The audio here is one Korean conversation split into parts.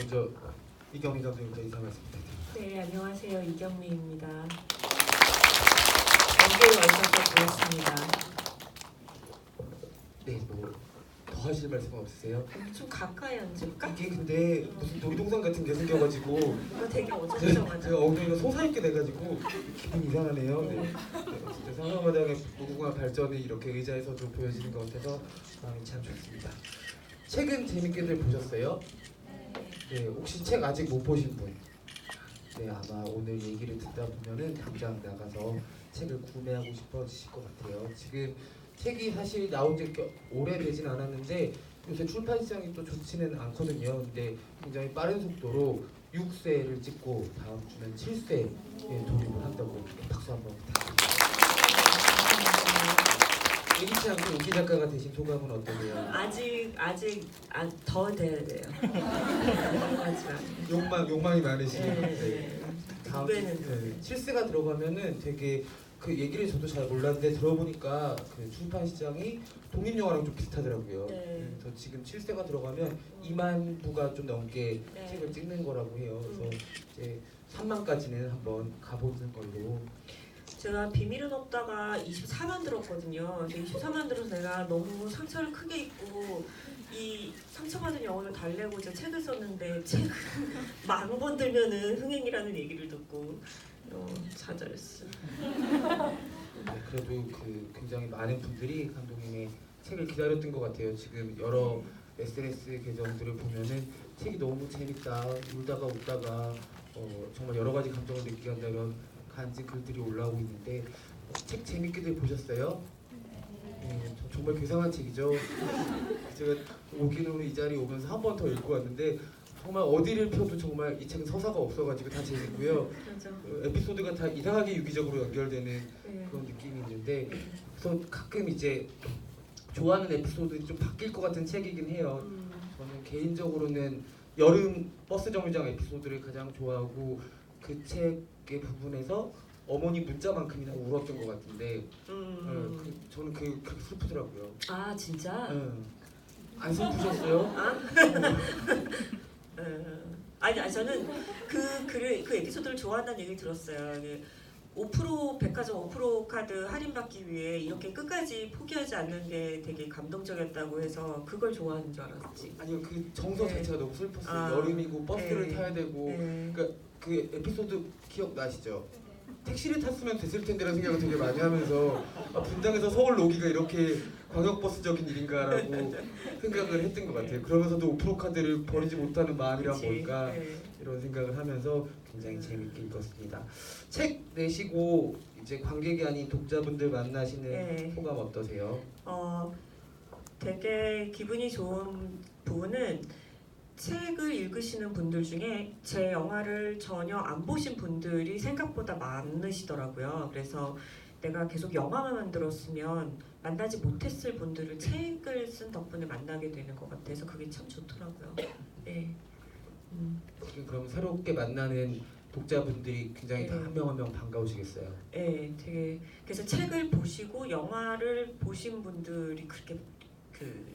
먼저 이경미 감독님부터 인사 말씀 부탁드립니다. 네, 안녕하세요. 이경미입니다. 연기에 와주셔서 고맙습니다. 네, 뭐 더 하실 말씀 없으세요? 좀 가까이 앉을까? 이게 근데 무슨 놀이동산 같은 게 생겨가지고 이거 되게 제가 어정쩡하다. 엉덩이가 솟아있게 돼가지고 기분이 이상하네요. 네. 진짜 상상마당의 무궁화 발전이 이렇게 의자에서도 보여지는 것 같아서 마음이 참 좋습니다. 책은 재밌게들 보셨어요? 네, 혹시 책 아직 못 보신 분? 네, 아마 오늘 얘기를 듣다 보면은 당장 나가서 책을 구매하고 싶어지실 것 같아요. 지금 책이 사실 나온 지 오래되진 않았는데 요새 출판 시장이 또 좋지는 않거든요. 근데 굉장히 빠른 속도로 6세를 찍고 다음 주면 7세에 돌입을 한다고. 박수 한번 부탁드립니다. 예기치 않게 인기 작가가 되신 소감은 어떠세요? 아직 더 돼야 돼요. 욕망이 많으시네요. 네. 다음 후배는 7세가 들어가면은 되게 그 얘기를 저도 잘 몰랐는데 들어보니까 그 출판 시장이 독립 영화랑 좀 비슷하더라고요. 네. 그래서 지금 7세가 들어가면 2만 부가 좀 넘게 네. 책을 찍는 거라고 해요. 그래서 이제 3만까지는 한번 가보는 걸로. 제가 비밀은 없다가 24만 들었거든요. 근데 24만 들어서 내가 너무 상처를 크게 입고 이 상처받은 영혼을 달래고자 책을 썼는데 책을 10,000번 들면은 흥행이라는 얘기를 듣고 좌절했어. 네, 그래도 그 굉장히 많은 분들이 감독님의 책을 기다렸던 것 같아요. 지금 여러 SNS 계정들을 보면은 책이 너무 재밌다, 울다가 웃다가 정말 여러 가지 감정을 느끼게 한다면 간지 글들이 올라오고 있는데 책 재밌게들 보셨어요? 네, 정말 괴상한 책이죠. 제가 오기는 이 자리에 오면서 한 번 더 읽고 왔는데 정말 어디를 펴도 정말 이 책은 서사가 없어가지고 다 재밌고요. 맞아. 에피소드가 다 이상하게 유기적으로 연결되는 네. 그런 느낌이 있는데 그래서 가끔 이제 좋아하는 에피소드 좀 바뀔 것 같은 책이긴 해요. 저는 개인적으로는 여름 버스 정류장 에피소드를 가장 좋아하고 그 책의 부분에서 어머니 문자만큼이나 울었던 것 같은데 저는 그렇게 슬프더라고요. 아 진짜? 안 슬프셨어요? 아니 저는 그 에피소드를 좋아한다는 얘기 들었어요. 5% 백화점 5% 카드 할인받기 위해 이렇게 끝까지 포기하지 않는 게 되게 감동적이었다고 해서 그걸 좋아하는 줄 알았지. 아니요, 그 정서 네. 자체가 너무 슬펐어요. 아, 여름이고 버스를 네. 타야 되고 네. 그러니까 그 에피소드 기억나시죠? 택시를 탔으면 됐을 텐데라는 생각을 되게 많이 하면서 분당에서 서울 오기가 이렇게 광역버스적인 일인가라고 생각을 했던 것 같아요. 그러면서도 5% 카드를 버리지 못하는 마음이란 그치. 뭘까 네. 이런 생각을 하면서 굉장히 재밌게 읽었습니다. 책 내시고 이제 관객이 아닌 독자분들 만나시는 네. 소감 어떠세요? 되게 기분이 좋은 부분은 책을 읽으시는 분들 중에 제 영화를 전혀 안 보신 분들이 생각보다 많으시더라고요. 그래서 내가 계속 영화만 만들었으면 만나지 못했을 분들을 책을 쓴 덕분에 만나게 되는 것 같아서 그게 참 좋더라고요. 네. 그럼 새롭게 만나는 독자분들이 굉장히 다 네. 한 명 한 명 반가우시겠어요. 네, 되게 그래서 책을 보시고 영화를 보신 분들이 그렇게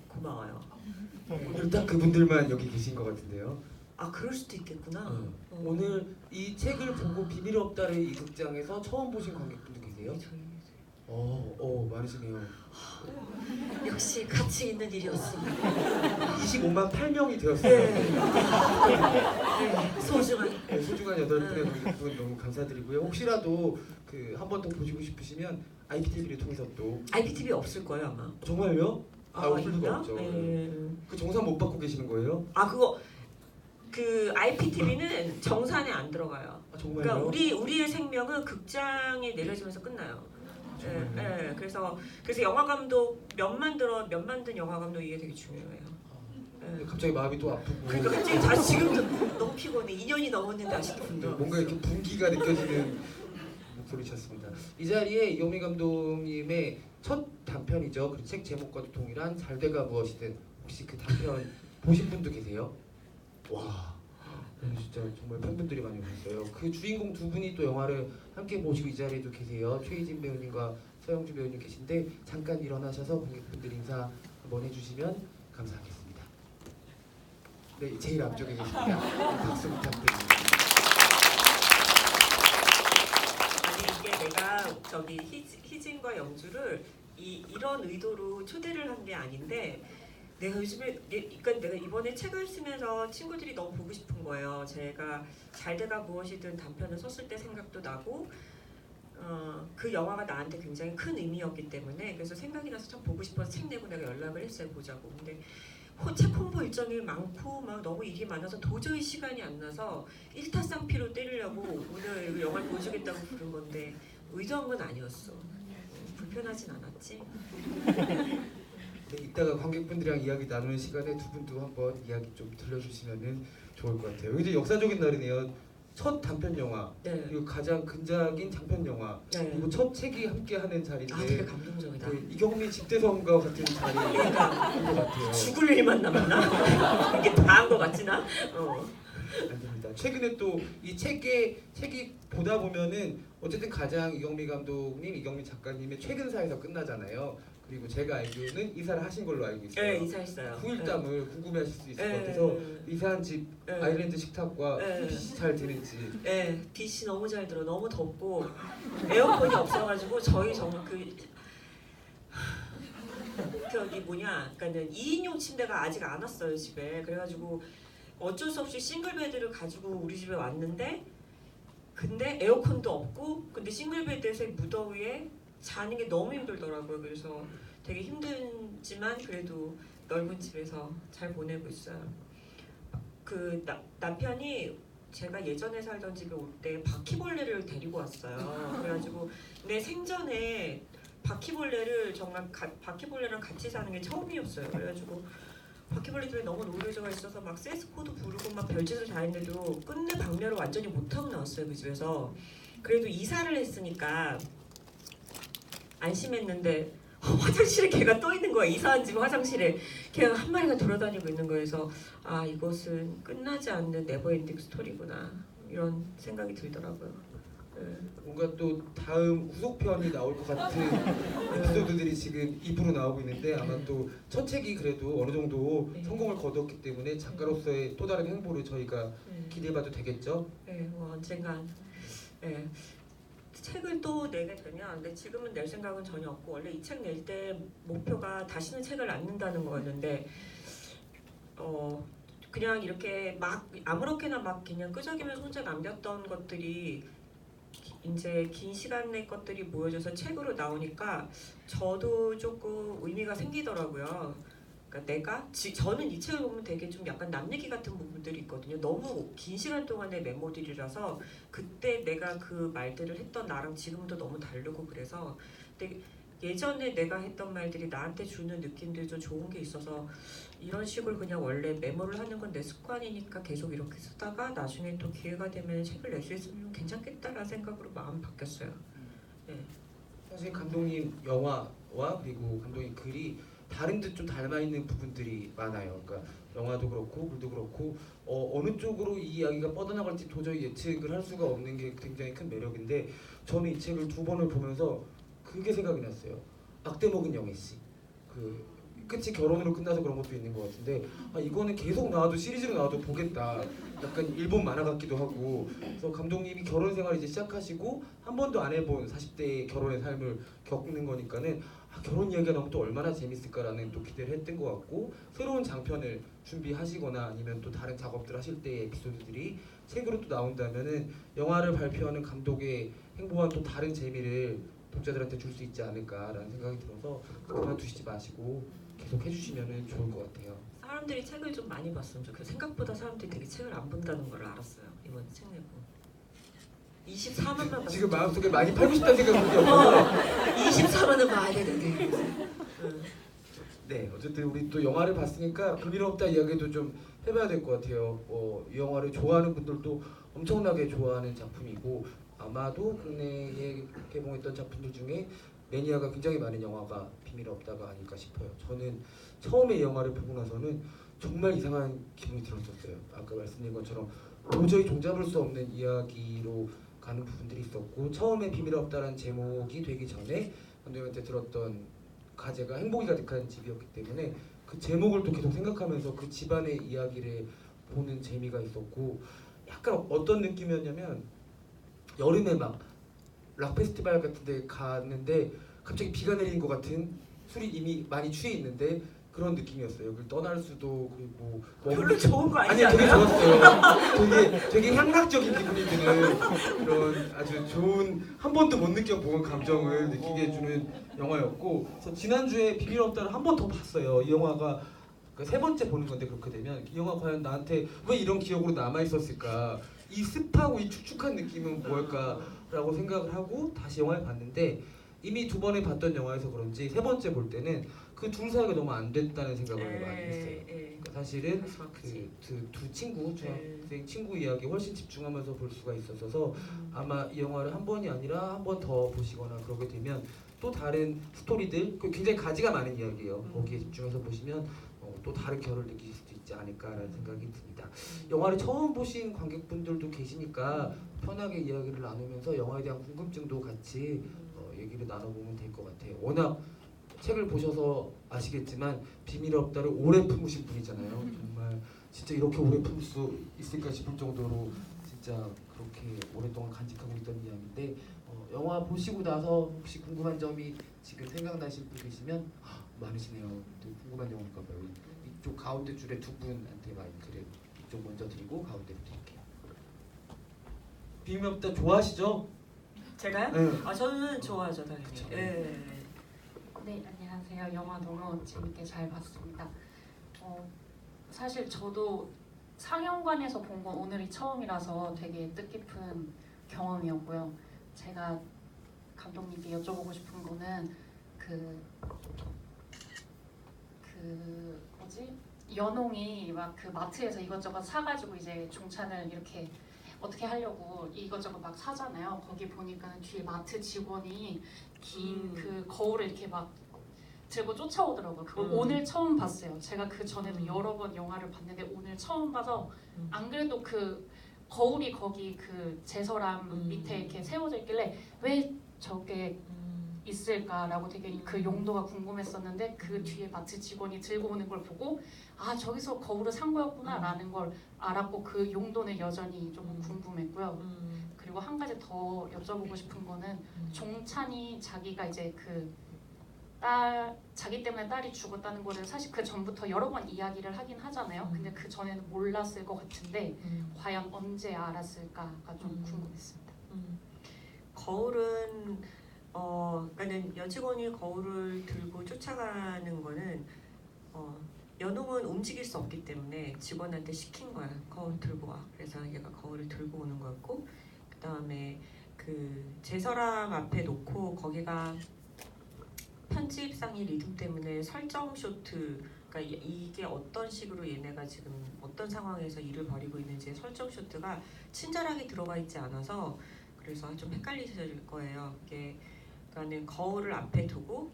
고마워요. 오늘 딱 그분들만 여기 계신 것 같은데요. 아 그럴 수도 있겠구나. 오늘 이 책을 보고 비밀 없다를 이 극장에서 처음 보신 관객분들 계세요? 많으시네요. 역시 가치 있는 일이었습니다. 25만 8명이 되었어요. 네, 소중한. 네, 소중한 8분의 관객분 너무 감사드리고요. 혹시라도 한 번 더 보시고 싶으시면 IPTV를 통해서 또 IPTV 없을 거예요 아마. 정말요? 없을 리가 있나? 없죠. 네. 그 정산 못 받고 계시는 거예요? 그거 IPTV는 정산에 안 들어가요. 정말요? 그러니까 우리의 생명은 극장에 내려지면서 끝나요. 네, 그래서 영화 감독 몇만 든 영화 감독 이게 되게 중요해요. 갑자기 마음이 또 아프고 그러니까 갑자기 다시 지금도 너무 피곤해. 2년이 넘었는데 아직도 분노. 뭔가 이렇게 분기가 느껴지는 목소리셨습니다. 이 자리에 이경미 감독님의 첫 단편이죠. 그 책 제목과도 동일한 잘돼가 무엇이든 혹시 그 단편 보신 분도 계세요? 와, 진짜 정말 팬분들이 많이 오셨어요. 그 주인공 두 분이 또 영화를 함께 보시고 이 자리에도 계세요. 최희진 배우님과 서영주 배우님 계신데 잠깐 일어나셔서 관객분들 인사 한번 해주시면 감사하겠습니다. 네, 제일 앞쪽에 계십니다. 박수 부탁드립니다. 아니 이게 내가 저기 희진과 영주를 이런 의도로 초대를 한 게 아닌데 내가 요즘에 그러니까 내가 이번에 책을 쓰면서 친구들이 너무 보고 싶은 거예요. 제가 잘 돼가 무엇이든 단편을 썼을 때 생각도 나고 그 영화가 나한테 굉장히 큰 의미였기 때문에 그래서 생각이 나서 참 보고 싶어서 책 내고 내가 연락을 했어요. 보자고. 근데 책 홍보 일정이 많고 막 너무 일이 많아서 도저히 시간이 안 나서 일타쌍피로 때리려고 오늘 영화를 보여주겠다고 부른 건데 의도한 건 아니었어. 불편하진 않았지? 네, 이따가 관객분들이랑 이야기 나누는 시간에 두 분도 한번 이야기 좀 들려주시면 좋을 것 같아요. 이제 역사적인 날이네요. 첫 단편 영화, 네. 그리고 가장 근작인 장편 영화, 네. 그리고 첫 책이 함께하는 자리인데 되게 감동적이다. 그 이경미 집대성과 같은 자리인 것 같아요. 죽을 일만 남았나? 이게 다 한 것 같지나? 아닙니다. 최근에 또 이 책이 보다 보면은 어쨌든 가장 이경미 감독님, 이경미 작가님의 최근사에서 끝나잖아요. 그리고 제가 알기로는 이사를 하신 걸로 알고 있어요. 네, 이사했어요. 후일담을 궁금해하실 수 있을 네. 것 같아서 이사한 집 네. 아일랜드 식탁과 네. 빛이 잘 드는지. 네, 빛이 너무 잘 들어. 너무 덥고 에어컨이 없어가지고 저희 정말 저기 뭐냐, 그러니까는 2인용 침대가 아직 안 왔어요 집에. 그래가지고 어쩔 수 없이 싱글 베드를 가지고 우리 집에 왔는데, 근데 에어컨도 없고, 근데 싱글 베드에서 무더위에 자는 게 너무 힘들더라고요. 그래서 되게 힘들지만 그래도 넓은 집에서 잘 보내고 있어요. 그 남편이 제가 예전에 살던 집에 올 때 바퀴벌레를 데리고 왔어요. 그래가지고 내 생전에 바퀴벌레를 정말 바퀴벌레랑 같이 사는 게 처음이었어요. 그래가지고 바퀴벌레들이 너무 노려져 있어서 막 세스코도 부르고 막 별짓을 다 했는데도 끝내 박멸을 완전히 못하고 나왔어요 그 집에서. 그래도 이사를 했으니까 안심했는데 화장실에 걔가 떠 있는 거야. 이사한 집 화장실에 걔가 한 마리가 돌아다니고 있는 거여서 아, 이것은 끝나지 않는 네버엔딩 스토리구나 이런 생각이 들더라고요. 네. 뭔가 또 다음 후속편이 나올 것 같은 에피소드들이 지금 입으로 나오고 있는데 아마 또 첫 책이 그래도 어느 정도 네. 성공을 거뒀기 때문에 작가로서의 또 다른 행보를 저희가 기대해봐도 되겠죠? 네, 뭐 언젠간 네. 책을 또 내게 되면, 근데 지금은 낼 생각은 전혀 없고 원래 이 책 낼 때 목표가 다시는 책을 안 낸다는 거였는데 그냥 이렇게 막 아무렇게나 막 그냥 끄적이면서 혼자 남겼던 것들이 이제 긴 시간 내 것들이 모여져서 책으로 나오니까 저도 조금 의미가 생기더라고요. 그러니까 저는 이 책을 보면 되게 좀 약간 남 얘기 같은 부분들이 있거든요. 너무 긴 시간 동안의 메모들이라서 그때 내가 그 말들을 했던 나랑 지금도 너무 다르고 그래서 근데 예전에 내가 했던 말들이 나한테 주는 느낌들이 좀 좋은 게 있어서 이런 식으로 그냥 원래 메모를 하는 건 내 습관이니까 계속 이렇게 쓰다가 나중에 또 기회가 되면 책을 낼 수 있으면 괜찮겠다라는 생각으로 마음 바뀌었어요. 네. 사실 감독님 영화와 그리고 감독님 글이 다른 듯 좀 닮아 있는 부분들이 많아요. 그러니까 영화도 그렇고 글도 그렇고 어느 쪽으로 이 이야기가 뻗어나갈지 도저히 예측을 할 수가 없는 게 굉장히 큰 매력인데 저는 이 책을 두 번을 보면서 그게 생각이 났어요. 악대 먹은 영애 씨. 그 끝이 결혼으로 끝나서 그런 것도 있는 것 같은데 이거는 계속 나와도 시리즈로 나와도 보겠다. 약간 일본 만화 같기도 하고 그래서 감독님이 결혼 생활 이제 시작하시고 한 번도 안 해본 40대의 결혼의 삶을 겪는 거니까는 결혼 이야기가 나오면 또 얼마나 재밌을까라는 또 기대를 했던 것 같고 새로운 장편을 준비하시거나 아니면 또 다른 작업들 하실 때의 에피소드들이 책으로 또 나온다면은 영화를 발표하는 감독의 행보와는 또 다른 재미를 독자들한테 줄 수 있지 않을까라는 생각이 들어서 그만두시지 마시고 계속 해주시면 좋을 것 같아요. 사람들이 책을 좀 많이 봤으면 좋겠어요. 생각보다 사람들이 되게 책을 안 본다는 걸 알았어요. 이번 책 내고 24만만 봤어요. 지금 마음속에 많이 팔고 싶다는 생각이 들어요. 24만은 봐야 되는데. 네, 어쨌든 우리 또 영화를 봤으니까 불미롭다 이야기도 좀 해봐야 될 것 같아요. 이 영화를 좋아하는 분들도 엄청나게 좋아하는 작품이고 아마도 국내에 개봉했던 작품들 중에 매니아가 굉장히 많은 영화가 비밀 없다가 아닐까 싶어요. 저는 처음에 이 영화를 보고 나서는 정말 이상한 기분이 들었었어요. 아까 말씀드린 것처럼 도저히 종잡을 수 없는 이야기로 가는 부분들이 있었고 처음에 비밀 없다라는 제목이 되기 전에 감독님한테 들었던 가제가 행복이 가득한 집이었기 때문에 그 제목을 또 계속 생각하면서 그 집안의 이야기를 보는 재미가 있었고 약간 어떤 느낌이었냐면 여름에 막 락 페스티벌 같은 데 갔는데 갑자기 비가 내리는 것 같은 술이 이미 많이 취해 있는데 그런 느낌이었어요. 여길 떠날 수도 그리고 별로 좋은 거 아니 아니지 되게 않아요? 좋았어요. 되게 향락적인 기분이 드는 그런 아주 좋은 한 번도 못 느껴본 감정을 느끼게 해주는 영화였고 그래서 지난주에 비밀 없다를 한 번 더 봤어요. 이 영화가 세 번째 보는 건데 그렇게 되면 이 영화 과연 나한테 왜 이런 기억으로 남아 있었을까? 이 습하고 이 축축한 느낌은 뭘까라고 생각을 하고 다시 영화를 봤는데 이미 두 번에 봤던 영화에서 그런지 세 번째 볼 때는 그 둘 사이가 너무 안 됐다는 생각을 많이 했어요. 그러니까 사실은 두 친구 중학생 친구 이야기 훨씬 집중하면서 볼 수가 있었어서 아마 이 영화를 한 번이 아니라 한 번 더 보시거나 그러게 되면 또 다른 스토리들 굉장히 가지가 많은 이야기예요. 거기에 집중해서 보시면 또 다른 결을 느끼실 수도 있지 않을까라는 생각이 듭니다. 영화를 처음 보신 관객분들도 계시니까 편하게 이야기를 나누면서 영화에 대한 궁금증도 같이 얘기를 나눠보면 될 것 같아요. 워낙 책을 보셔서 아시겠지만 비밀의 없다를 오래 품으신 분이잖아요. 정말 진짜 이렇게 오래 품을 수 있을까 싶을 정도로 진짜 그렇게 오랫동안 간직하고 있던 이야기인데 영화 보시고 나서 혹시 궁금한 점이 지금 생각나실 분 계시면 많으시네요. 또 궁금한 영화인가 봐요. 이쪽 가운데 줄에 두 분한테 마이크를 이쪽 먼저 드리고 가운데로 드릴게요. 비밀 없다 좋아하시죠? 제가요? 네. 아 저는 좋아하죠 당연히. 그쵸. 네, 안녕하세요. 영화 너무 재밌게 잘 봤습니다. 사실 저도 상영관에서 본 건 오늘이 처음이라서 되게 뜻깊은 경험이었고요. 제가 감독님께 여쭤보고 싶은 거는 뭐지? 연홍이 막 그 마트에서 이것저것 사가지고 이제 종찬을 이렇게 어떻게 하려고 이것저것 막 사잖아요. 거기 보니까 뒤에 마트 직원이 긴 그 거울을 이렇게 막 들고 쫓아오더라고요. 그걸 오늘 처음 봤어요. 제가 그 전에도 여러 번 영화를 봤는데 오늘 처음 봐서 안 그래도 그 거울이 거기 그 제서람 밑에 이렇게 세워져 있길래 왜 저게 있을까라고 되게 그 용도가 궁금했었는데 그 뒤에 마트 직원이 들고 오는 걸 보고 아 저기서 거울을 산 거였구나라는 걸 알았고 그 용도는 여전히 조금 궁금했고요. 그리고 한 가지 더 여쭤보고 싶은 거는 종찬이 자기가 이제 자기 때문에 딸이 죽었다는 거를 사실 그 전부터 여러 번 이야기를 하긴 하잖아요. 근데 그 전에는 몰랐을 것 같은데 과연 언제 알았을까가 좀 궁금했습니다. 거울은 그러니까는 여직원이 거울을 들고 쫓아가는 거는 연홍은 움직일 수 없기 때문에 직원한테 시킨 거야. 거울 들고 와. 그래서 얘가 거울을 들고 오는 거였고 그 다음에 그 제서람 앞에 놓고 거기가 편집상의 리듬 때문에 설정 쇼트 그러니까 이게 어떤 식으로 얘네가 지금 어떤 상황에서 일을 벌이고 있는지 설정 쇼트가 친절하게 들어가 있지 않아서 그래서 좀 헷갈리실 거예요. 이게 그러니까는 거울을 앞에 두고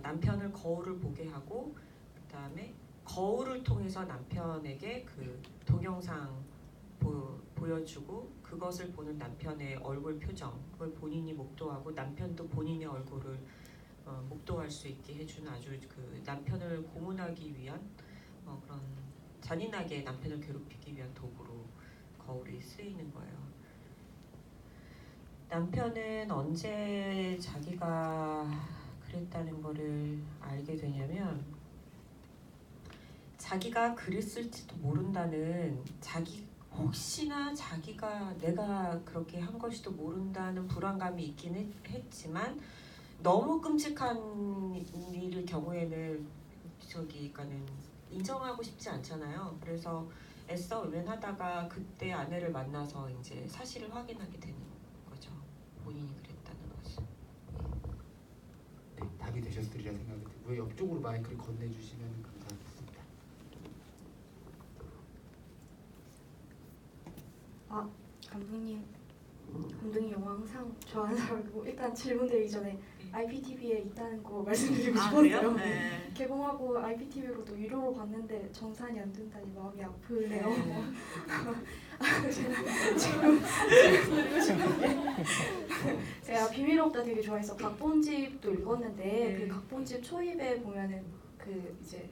남편을 거울을 보게 하고 그다음에 거울을 통해서 남편에게 그 동영상 보여주고 그것을 보는 남편의 얼굴 표정 그걸 본인이 목도하고 남편도 본인의 얼굴을 목도할 수 있게 해주는 아주 그 남편을 고문하기 위한 그런 잔인하게 남편을 괴롭히기 위한 도구로 거울이 쓰이는 거예요. 남편은 언제 자기가 그랬다는 거를 알게 되냐면 자기가 그랬을지도 모른다는 혹시나 자기가 내가 그렇게 한 것이도 모른다는 불안감이 있긴 했지만 너무 끔찍한 일일 경우에는 그러니까는 인정하고 싶지 않잖아요. 그래서 애써 외면하다가 그때 아내를 만나서 이제 사실을 확인하게 되는 거죠. 본인이 그랬다는 것을. 네, 답이 되셨으리라 생각이 들고요. 옆쪽으로 마이크를 건네주시면 감사하겠습니다. 감독님 영화 항상 좋아하는 사람이고 일단 질문 드리기 전에 IPTV에 있다는 거 말씀드리고 그래요? 싶었어요. 네. 개봉하고 IPTV로도 유료로 봤는데 정산이 안 된다니 마음이 아프네요. 지금 드리고 싶은 게 제가 비밀 없다 되게 좋아해서 각본집도 읽었는데 네. 그 각본집 초입에 보면은 그 이제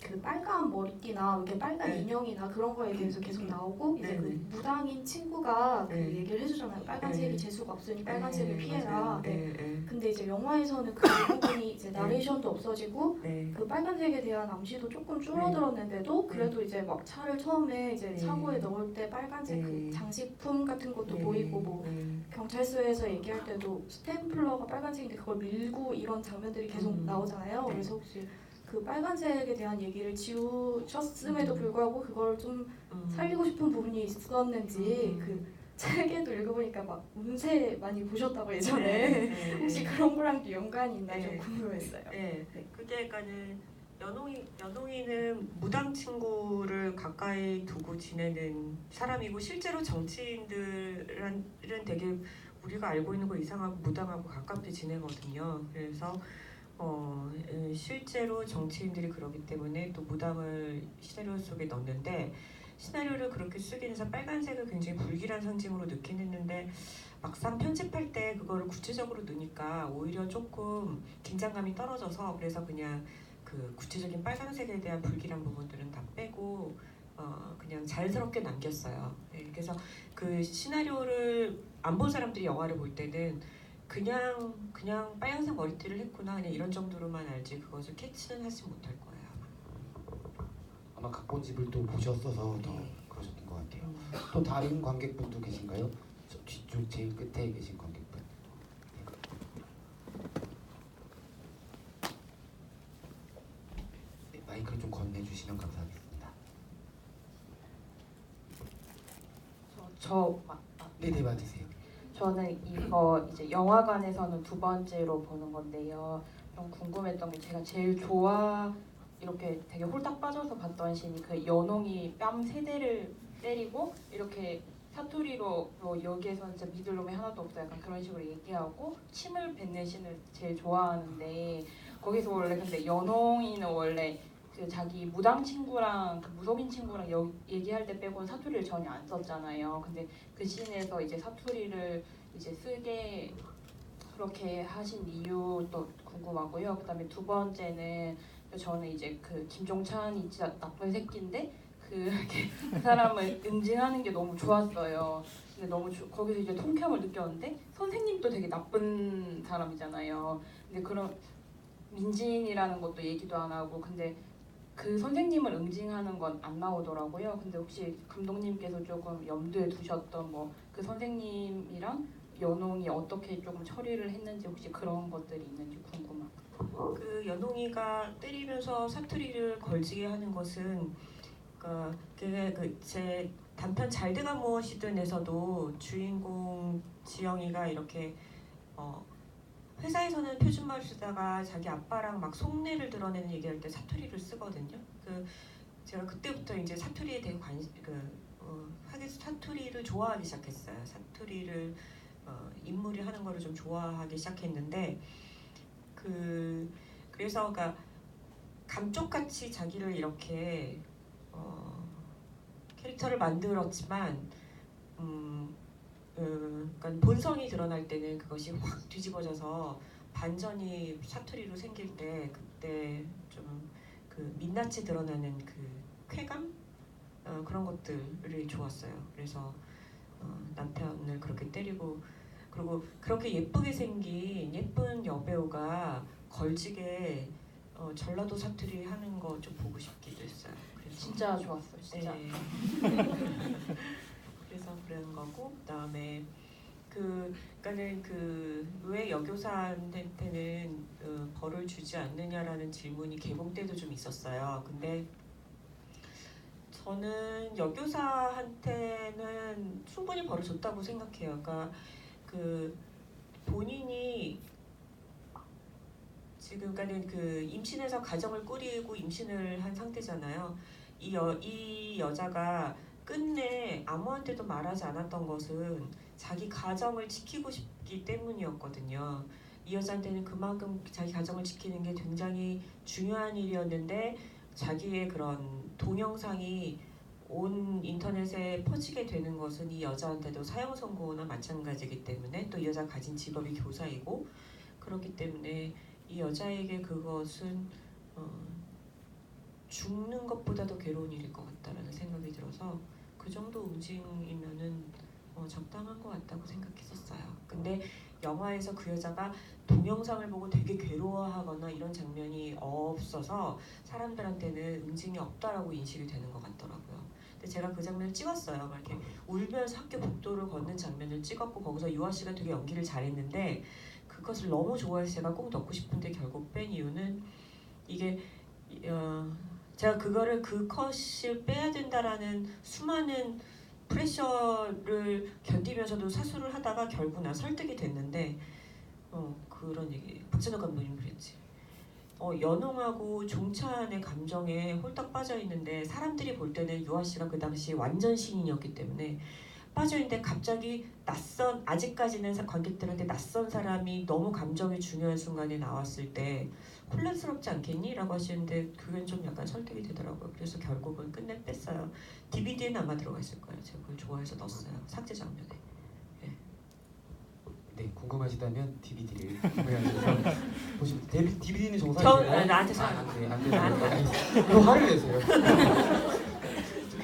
그 빨간 머리띠나 이렇게 빨간 네. 인형이나 그런 거에 대해서 계속 나오고 이제 네, 그 네. 무당인 친구가 그 네. 얘기를 해주잖아요. 빨간색이 네. 재수가 없으니 빨간색을 피해라. 맞아요. 네. 네, 네. 근데 이제 영화에서는 그 부분이 이제 나레이션도 없어지고 네. 그 빨간색에 대한 암시도 조금 줄어들었는데도 그래도 이제 막 차를 처음에 이제 네. 차고에 넣을 때 빨간색 네. 그 장식품 같은 것도 네. 보이고 뭐 네. 경찰서에서 얘기할 때도 스탬플러가 빨간색인데 그걸 밀고 이런 장면들이 계속 나오잖아요. 네. 그래서 혹시 그 빨간색에 대한 얘기를 지우셨음에도 불구하고 그걸 좀 살리고 싶은 부분이 있었는지 그 책에도 읽어보니까 막 운세 많이 보셨다고 예전에 네. 혹시 그런 거랑도 연관이 있나 네. 좀 궁금했어요. 네, 그게 그러니까는 연홍이는 무당 친구를 가까이 두고 지내는 사람이고 실제로 정치인들은 되게 우리가 알고 있는 거 이상하고 무당하고 가깝게 지내거든요. 그래서 실제로 정치인들이 그러기 때문에 또 무당을 시나리오 속에 넣는데 시나리오를 그렇게 쓰기 위해서 빨간색을 굉장히 불길한 상징으로 넣긴 했는데 막상 편집할 때 그거를 구체적으로 넣으니까 오히려 조금 긴장감이 떨어져서 그래서 그냥 그 구체적인 빨간색에 대한 불길한 부분들은 다 빼고 그냥 자연스럽게 남겼어요. 네, 그래서 그 시나리오를 안 본 사람들이 영화를 볼 때는 그냥 빨간색 머리띠를 했구나 그냥 이런 정도로만 알지 그것을 캐치는 하지 못할 거예요. 아마 각본집을 또 보셨어서 더 네. 그러셨던 것 같아요. 또 다른 관객분도 계신가요? 저 뒤쪽 제일 끝에 계신 관객분. 네, 마이크를 좀 건네주시면 감사하겠습니다. 네네 맞으세요. 저는 이거 이제 영화관에서는 두 번째로 보는 건데요. 좀 궁금했던 게 제가 제일 이렇게 되게 홀딱 빠져서 봤던 씬이 그 연홍이 뺨 세 대를 때리고 이렇게 사투리로 뭐 여기에서는 진짜 믿을 놈이 하나도 없다 약간 그런 식으로 얘기하고 침을 뱉는 씬을 제일 좋아하는데 거기서 원래 근데 연홍이는 원래 그 자기 무당 친구랑 그 무속인 친구랑 얘기할 때 빼고는 사투리를 전혀 안 썼잖아요. 근데 그 씬에서 이제 사투리를 이제 쓰게 그렇게 하신 이유도 궁금하고요. 그다음에 두 번째는 저는 이제 그 김종찬이 진짜 나쁜 새끼인데 그 사람을 응징하는 게 너무 좋았어요. 근데 거기서 이제 통쾌함을 느꼈는데 선생님도 되게 나쁜 사람이잖아요. 근데 그런 민진이라는 것도 얘기도 안 하고 근데 그 선생님을 응징하는 건 안 나오더라고요. 근데 혹시 감독님께서 조금 염두에 두셨던 뭐 그 선생님이랑 연홍이 어떻게 조금 처리를 했는지 혹시 그런 것들이 있는지 궁금합니다. 그 연홍이가 때리면서 사투리를 걸지게 하는 것은 그게 제 단편 잘돼가 무엇이든에서도 주인공 지영이가 이렇게 회사에서는 표준말 쓰다가 자기 아빠랑 막 속내를 드러내는 얘기할 때 사투리를 쓰거든요. 제가 그때부터 이제 사투리에 대해 사투리를 좋아하기 시작했어요. 사투리를 인물이 하는 거를 좀 좋아하기 시작했는데 그래서 그러니까 감쪽같이 자기를 이렇게 캐릭터를 만들었지만 그러니까 본성이 드러날 때는 그것이 확 뒤집어져서 반전이 사투리로 생길 때 그때 좀 그 민낯이 드러나는 그 쾌감 그런 것들이 좋았어요. 그래서 남편을 그렇게 때리고 그리고 그렇게 예쁘게 생긴 예쁜 여배우가 걸지게 전라도 사투리 하는 거 좀 보고 싶기도 했어요. 그래서 진짜 좋았어요. 진짜. 네. 그래서 그런 거고 그다음에 그러니까는 왜 여교사한테는 벌을 주지 않느냐라는 질문이 개봉 때도 좀 있었어요. 근데 저는 여교사한테는 충분히 벌을 줬다고 생각해요. 그러니까 본인이 지금 그러니까는 임신해서 가정을 꾸리고 임신을 한 상태잖아요. 이 여자가 끝내 아무한테도 말하지 않았던 것은 자기 가정을 지키고 싶기 때문이었거든요. 이 여자한테는 그만큼 자기 가정을 지키는 게 굉장히 중요한 일이었는데 자기의 그런 동영상이 온 인터넷에 퍼지게 되는 것은 이 여자한테도 사형 선고나 마찬가지이기 때문에 또 이 여자가 가진 직업이 교사이고 그렇기 때문에 이 여자에게 그것은 죽는 것보다 더 괴로운 일일 것 같다라는 생각이 들어서 그 정도 응징이면은 적당한 것 같다고 생각했었어요. 근데 영화에서 그 여자가 동영상을 보고 되게 괴로워하거나 이런 장면이 없어서 사람들한테는 응징이 없다라고 인식이 되는 것 같더라고요. 근데 제가 그 장면을 찍었어요. 막 이렇게 울면서 학교 복도를 걷는 장면을 찍었고 거기서 유아 씨가 되게 연기를 잘했는데 그것을 너무 좋아해서 제가 꼭 넣고 싶은데 결국 뺀 이유는 이게 제가 그거를 그 컷을 빼야 된다라는 수많은 프레셔를 견디면서도 사수를 하다가 결국 나 설득이 됐는데 그런 얘기 박찬욱 감독님 그랬지. 연홍하고 종찬의 감정에 홀딱 빠져 있는데 사람들이 볼 때는 유아 씨가 그 당시 완전 신인이었기 때문에 빠져 있는데 갑자기 낯선 아직까지는 관객들한테 낯선 사람이 너무 감정이 중요한 순간에 나왔을 때 혼란스럽지 않겠니? 라고 하시는데 그게 좀 약간 설득이 되더라고요. 그래서 결국은 끝내 뺐어요. DVD에는 아마 들어가 있을 거예요. 제가 그걸 좋아해서 넣었어요. 삭제 장면에. 네, 궁금하시다면 DVD를 구매하셔서 보시면 DVD는 저 정산이에요? 나한테 사. 네, 안 돼요. 또 화를 내세요.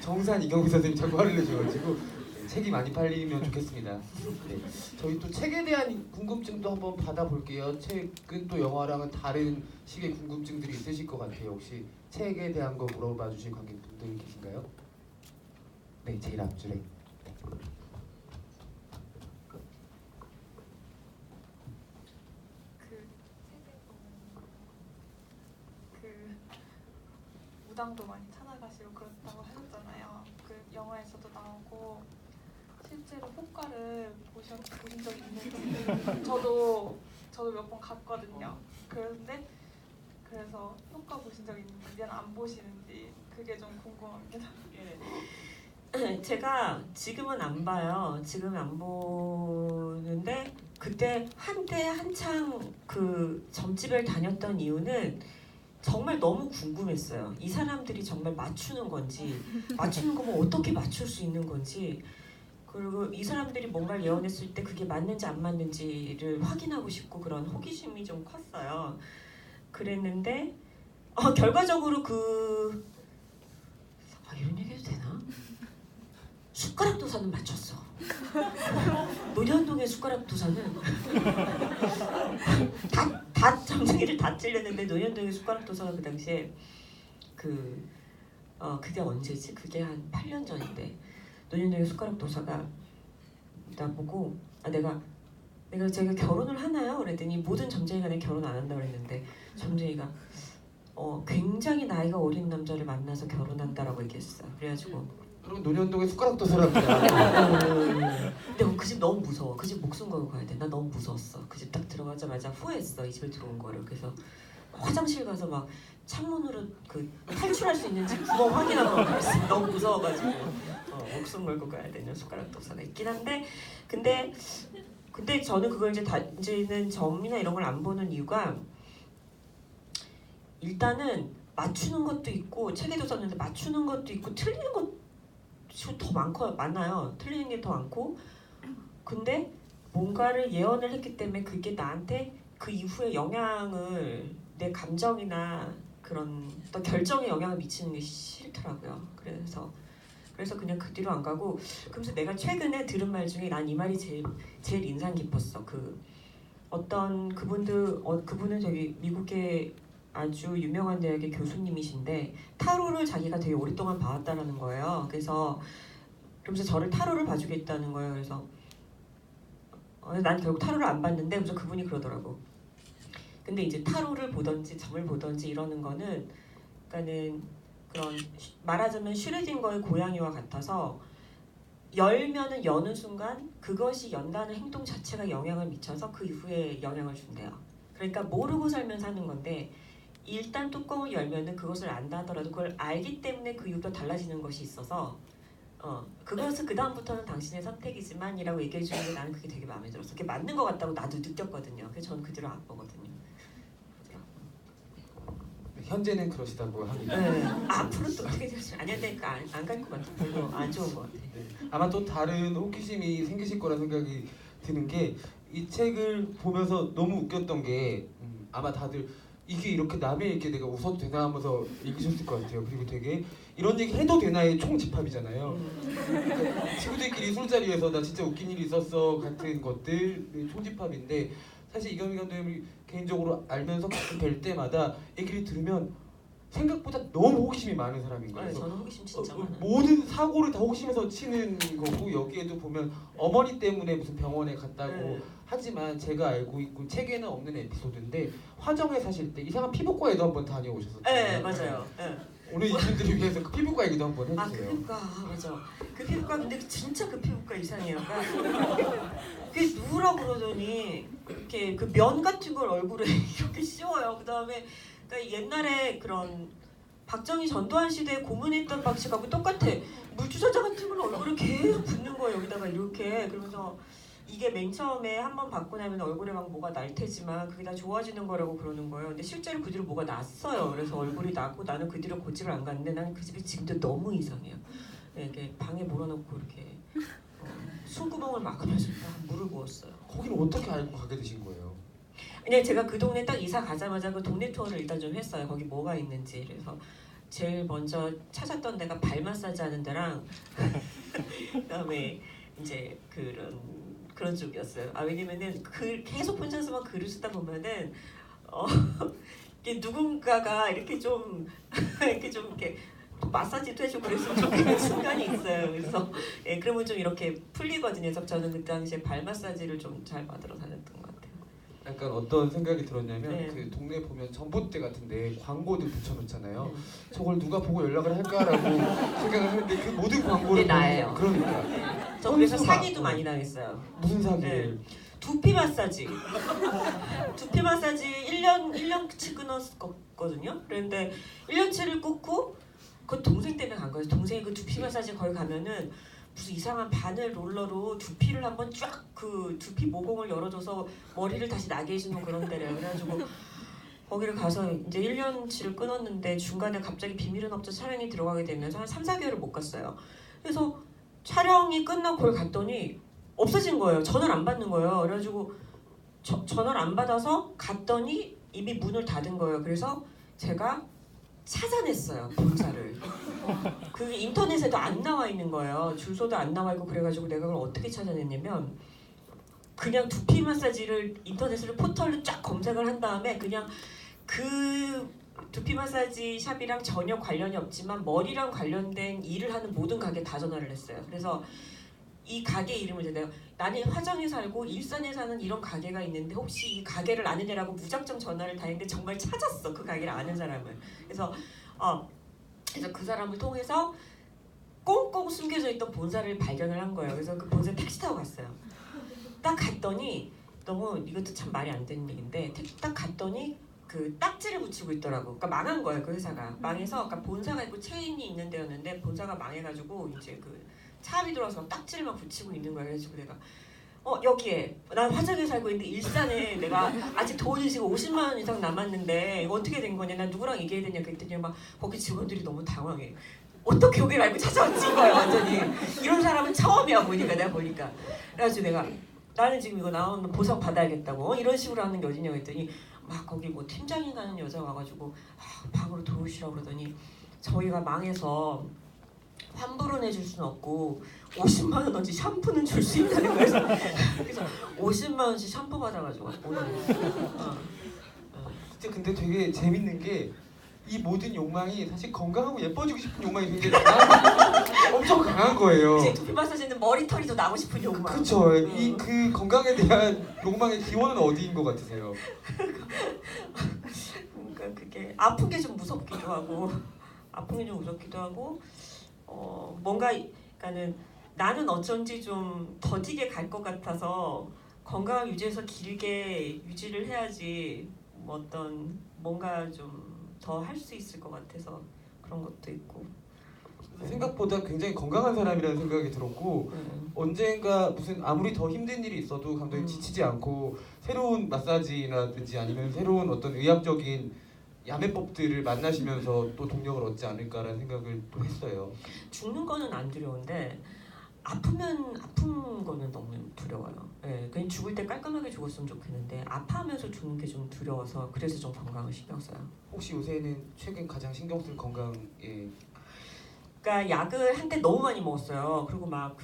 정산 이경규 선생님 자꾸 화를 내셔가지고 책이 많이 팔리면 좋겠습니다. 네, 저희 또 책에 대한 궁금증도 한번 받아볼게요. 책은 또 영화랑은 다른 식의 궁금증들이 있으실 것 같아요. 혹시 책에 대한 거 물어봐 주실 관객분들 계신가요? 네, 제일 앞줄에. 그 무당도 많이 찾아가시고 그렇다고 하셨잖아요. 그 영화에서도 나오고 실제로 효과를 보신 적이 있는지 저도 몇 번 갔거든요. 그런데 그래서 효과 보신 적 있는지 이제는 안 보시는지 그게 좀 궁금합니다. 제가 지금은 안 봐요. 지금은 안 보는데 그때 한때 한창 그 점집을 다녔던 이유는 정말 너무 궁금했어요. 이 사람들이 정말 맞추는 건지 맞추는 거면 어떻게 맞출 수 있는 건지 그리고 이 사람들이 뭔가를 예언했을 때 그게 맞는지 안 맞는지를 확인하고 싶고 그런 호기심이 좀 컸어요. 그랬는데 결과적으로 이런 얘기 해도 되나? 숟가락 도사는 맞췄어. 노년동의 숟가락 도사는 다 점쟁이를 다 찔렸는데 노년동의 숟가락 도사가 그 당시에 그게 언제지? 그게 한 8년 전인데 노년동의 숟가락 도사가 나보고 제가 결혼을 하나요? 그랬더니 모든 점쟁이가 내 결혼 안 한다고 그랬는데 점쟁이가 굉장히 나이가 어린 남자를 만나서 결혼한다라고 얘기했어. 그래가지고 그럼 노년동의 숟가락 도서랍니다. 근데 그 집 너무 무서워. 그 집 목숨 걸고 가야 돼. 나 너무 무서웠어. 그 집 딱 들어가자마자 후회했어. 이 집에 들어온 거를. 그래서 화장실 가서 막 창문으로 탈출할 수 있는지 구멍 확인하고 그랬어. 너무 무서워가지고 목숨 걸고 가야 되는 숟가락 도사가 있긴 한데 근데 저는 그걸 이제는 점이나 이런 걸 안 보는 이유가 일단은 맞추는 것도 있고 책에도 썼는데 맞추는 것도 있고 틀리는 것도 더 많아요. 틀리는 게 더 많고 근데 뭔가를 예언을 했기 때문에 그게 나한테 그 이후에 영향을 내 감정이나 그런 어떤 결정에 영향을 미치는 게 싫더라고요. 그래서 그냥 그 뒤로 안 가고 그러면서 내가 최근에 들은 말 중에 난 이 말이 제일 인상 깊었어. 그분은 되게 미국의 아주 유명한 대학의 교수님이신데 타로를 자기가 되게 오랫동안 봐왔다라는 거예요. 그러면서 저를 타로를 봐주겠다는 거예요. 그래서 난 결국 타로를 안 봤는데 그래서 그분이 그러더라고. 근데 이제 타로를 보던지 점을 보던지 이러는 거는 그러니까는 그런 말하자면 슈레딩거의 고양이와 같아서 열면은 여는 순간 그것이 연다는 행동 자체가 영향을 미쳐서 그 이후에 영향을 준대요. 그러니까 모르고 살면서 하는 건데 일단 뚜껑을 열면은 그것을 안다 하더라도 그걸 알기 때문에 그 이후로 달라지는 것이 있어서 그것은 그 다음부터는 당신의 선택이지만이라고 얘기해 주는 게 나는 그게 되게 마음에 들었어. 그게 맞는 것 같다고 나도 느꼈거든요. 그래서 저는 그 뒤로 안 보거든요. 현재는 그러시다고 합니다. 네. 앞으로 또 어떻게 될지 안 갈 것 같아. 별로 안 좋은 것 같아. 네. 아마 또 다른 호기심이 생기실 거라 생각이 드는 게 이 책을 보면서 너무 웃겼던 게 아마 다들 이게 이렇게 남의 얘기에 내가 웃어도 되나 하면서 읽으셨을 것 같아요. 그리고 되게 이런 얘기 해도 되나의 총집합이잖아요. 그러니까 친구들끼리 술자리에서 나 진짜 웃긴 일이 있었어 같은 것들의 총집합인데 사실 이경미 감독님을 개인적으로 알면서 가끔 뵐 때마다 얘기를 들으면 생각보다 너무 호기심이 많은 사람인 거예요. 네, 저는 호기심 진짜 많아요. 모든 사고를 다 호기심에서 치는 거고 여기에도 보면 어머니 때문에 무슨 병원에 갔다고 네. 하지만 제가 알고 있고 책에는 없는 에피소드인데 화정에 사실 때 이상한 피부과에도 한번 다녀오셨었잖아요. 네, 맞아요. 네. 오늘 이분들을 위해서 그 피부과 얘기도 한번 아, 그 해주세요. 피부과 맞아. 그 피부과 근데 진짜 그 피부과 이상해요. 그러니까 그게 누구라고 그러더니 이렇게 그 면 같은 걸 얼굴에 이렇게 씌워요. 그다음에 그러니까 옛날에 그런 박정희 전두환 시대에 고문했던 방식하고 똑같아. 물주사자 같은 걸 얼굴에 계속 붓는 거예요. 여기다가 이렇게. 그러면서 이게 맨 처음에 한 번 받고 나면 얼굴에 막 뭐가 날 테지만 그게 다 좋아지는 거라고 그러는 거예요. 근데 실제로 그 뒤로 뭐가 났어요. 그래서 얼굴이 나고 나는 그 뒤로 고집을 안 갔는데 나는 그 집이 지금도 너무 이상해요. 네, 이렇게 방에 몰아놓고 이렇게 숨구멍을 막으면서 물을 부었어요. 거기는 어떻게 알고 가게 되신 거예요? 그냥 제가 그 동네 딱 이사 가자마자 그 동네 투어를 일단 좀 했어요. 거기 뭐가 있는지. 그래서 제일 먼저 찾았던 데가 발 마사지 하는 데랑 그다음에 이제 그런 쪽이었어요. 아 왜냐면은 계속 혼자서만 글을 쓰다 보면은 이게 누군가가 이렇게 좀 이렇게 마사지도 해주고 그랬으면 좋겠는 순간이 있어요. 그래서 예, 그러면 좀 이렇게 풀리거든요. 그래서 저는 그 당시에 발 마사지를 좀 잘 받으러 다녔던 것 같아요. 약간 어떤 생각이 들었냐면 네. 그 동네 보면 전봇대 같은데 광고들 붙여놓잖아요. 저걸 누가 보고 연락을 할까라고 생각을 했는데 그 모든 광고를 네, 나예요. 그러니까 저 그래서 선수가. 사기도 많이 당했어요. 무슨 사기를? 두피 마사지. 두피 마사지 1년치 끊었거든요. 그런데 1년치를 끊고 그 동생 때문에 간 거예요. 동생이 그 두피 마사지 거기 가면은 무슨 이상한 바늘 롤러로 두피를 한번 쫙 그 두피 모공을 열어줘서 머리를 다시 나게 해주는 그런 데래요. 그래가지고 거기를 가서 이제 1년치를 끊었는데 중간에 갑자기 비밀은 없죠 촬영이 들어가게 되면서 한 3, 4개월을 못 갔어요. 그래서 촬영이 끝나고 거기 갔더니 없어진 거예요. 전화를 안 받는 거예요. 그래가지고 전화를 안 받아서 갔더니 이미 문을 닫은 거예요. 그래서 제가 찾아냈어요 본사를. 그게 인터넷에도 안 나와 있는 거예요. 주소도 안 나와 있고 그래가지고 내가 그걸 어떻게 찾아냈냐면 그냥 두피 마사지를 인터넷으로 포털로 쫙 검색을 한 다음에 그냥 그 두피 마사지 샵이랑 전혀 관련이 없지만 머리랑 관련된 일을 하는 모든 가게 다 전화를 했어요. 그래서 이 가게 이름을 내가 나는 화정에 살고 일산에 사는 이런 가게가 있는데 혹시 이 가게를 아는 애라고 무작정 전화를 다 했는데 정말 찾았어 그 가게를 아는 사람을. 그래서 그 사람을 통해서 꽁꽁 숨겨져 있던 본사를 발견을 한 거예요. 그래서 그 본사에 택시 타고 갔어요. 딱 갔더니 너무 이것도 참 말이 안 되는 얘기인데 딱 갔더니 그 딱지를 붙이고 있더라고. 그러니까 망한 거예요 그 회사가. 망해서 그러니까 본사가 있고 체인이 있는 데였는데 본사가 망해가지고 이제 그 차압이 들어와서 딱지를 막 붙이고 있는 거예요. 그래서 내가 여기에 난 화정에 살고 있는데 일산에 내가 아직 돈이 지금 50만 원 이상 남았는데 이거 어떻게 된 거냐 난 누구랑 얘기해야 되냐 그랬더니 막 거기 직원들이 너무 당황해. 어떻게 여기를 알고 찾아왔지 이거야 완전히. 이런 사람은 처음이야 보니까 내가 보니까. 그래가지고 내가 나는 지금 이거 나오면 보상 받아야겠다고 이런 식으로 하는 게 어디냐고 했더니 막 거기 뭐 팀장이 가는 여자가 와가지고 방으로 들어오시라고 그러더니 저희가 망해서 환불은 해줄 수는 없고 50만 원어치 샴푸는 줄 수 있다는 거예요. 그래서 50만 원씩 샴푸 받아가지고 오늘. 진짜 근데 되게 재밌는 게 이 모든 욕망이 사실 건강하고 예뻐지고 싶은 욕망이 굉장히 강한, 엄청 강한 거예요. 이제 두피 마사지는 머리털이 더 나고 싶은 욕망. 그렇죠. 이 그 건강에 대한 욕망의 기원은 어디인 것 같으세요? 그러니까 그게 아픈 게 좀 무섭기도 하고 뭔가 그러니까는 나는 어쩐지 좀 더디게 갈 것 같아서 건강을 유지해서 길게 유지를 해야지 뭔가 좀 더 할 수 있을 것 같아서 그런 것도 있고. 생각보다 굉장히 건강한 사람이라는 생각이 들었고 언젠가 무슨 아무리 더 힘든 일이 있어도 감독님 지치지 않고 새로운 마사지라든지 아니면 새로운 어떤 의학적인 야매법들을 만나시면서 또 동력을 얻지 않을까라는 생각을 또 했어요. 죽는 거는 안 두려운데 아프면 아픈 거는 너무 두려워요. 예, 그냥 죽을 때 깔끔하게 죽었으면 좋겠는데 아파하면서 죽는 게 좀 두려워서 그래서 좀 건강을 신경 써요. 혹시 요새는 최근 가장 신경 쓸 건강에 그러니까 약을 한때 너무 많이 먹었어요. 그리고 막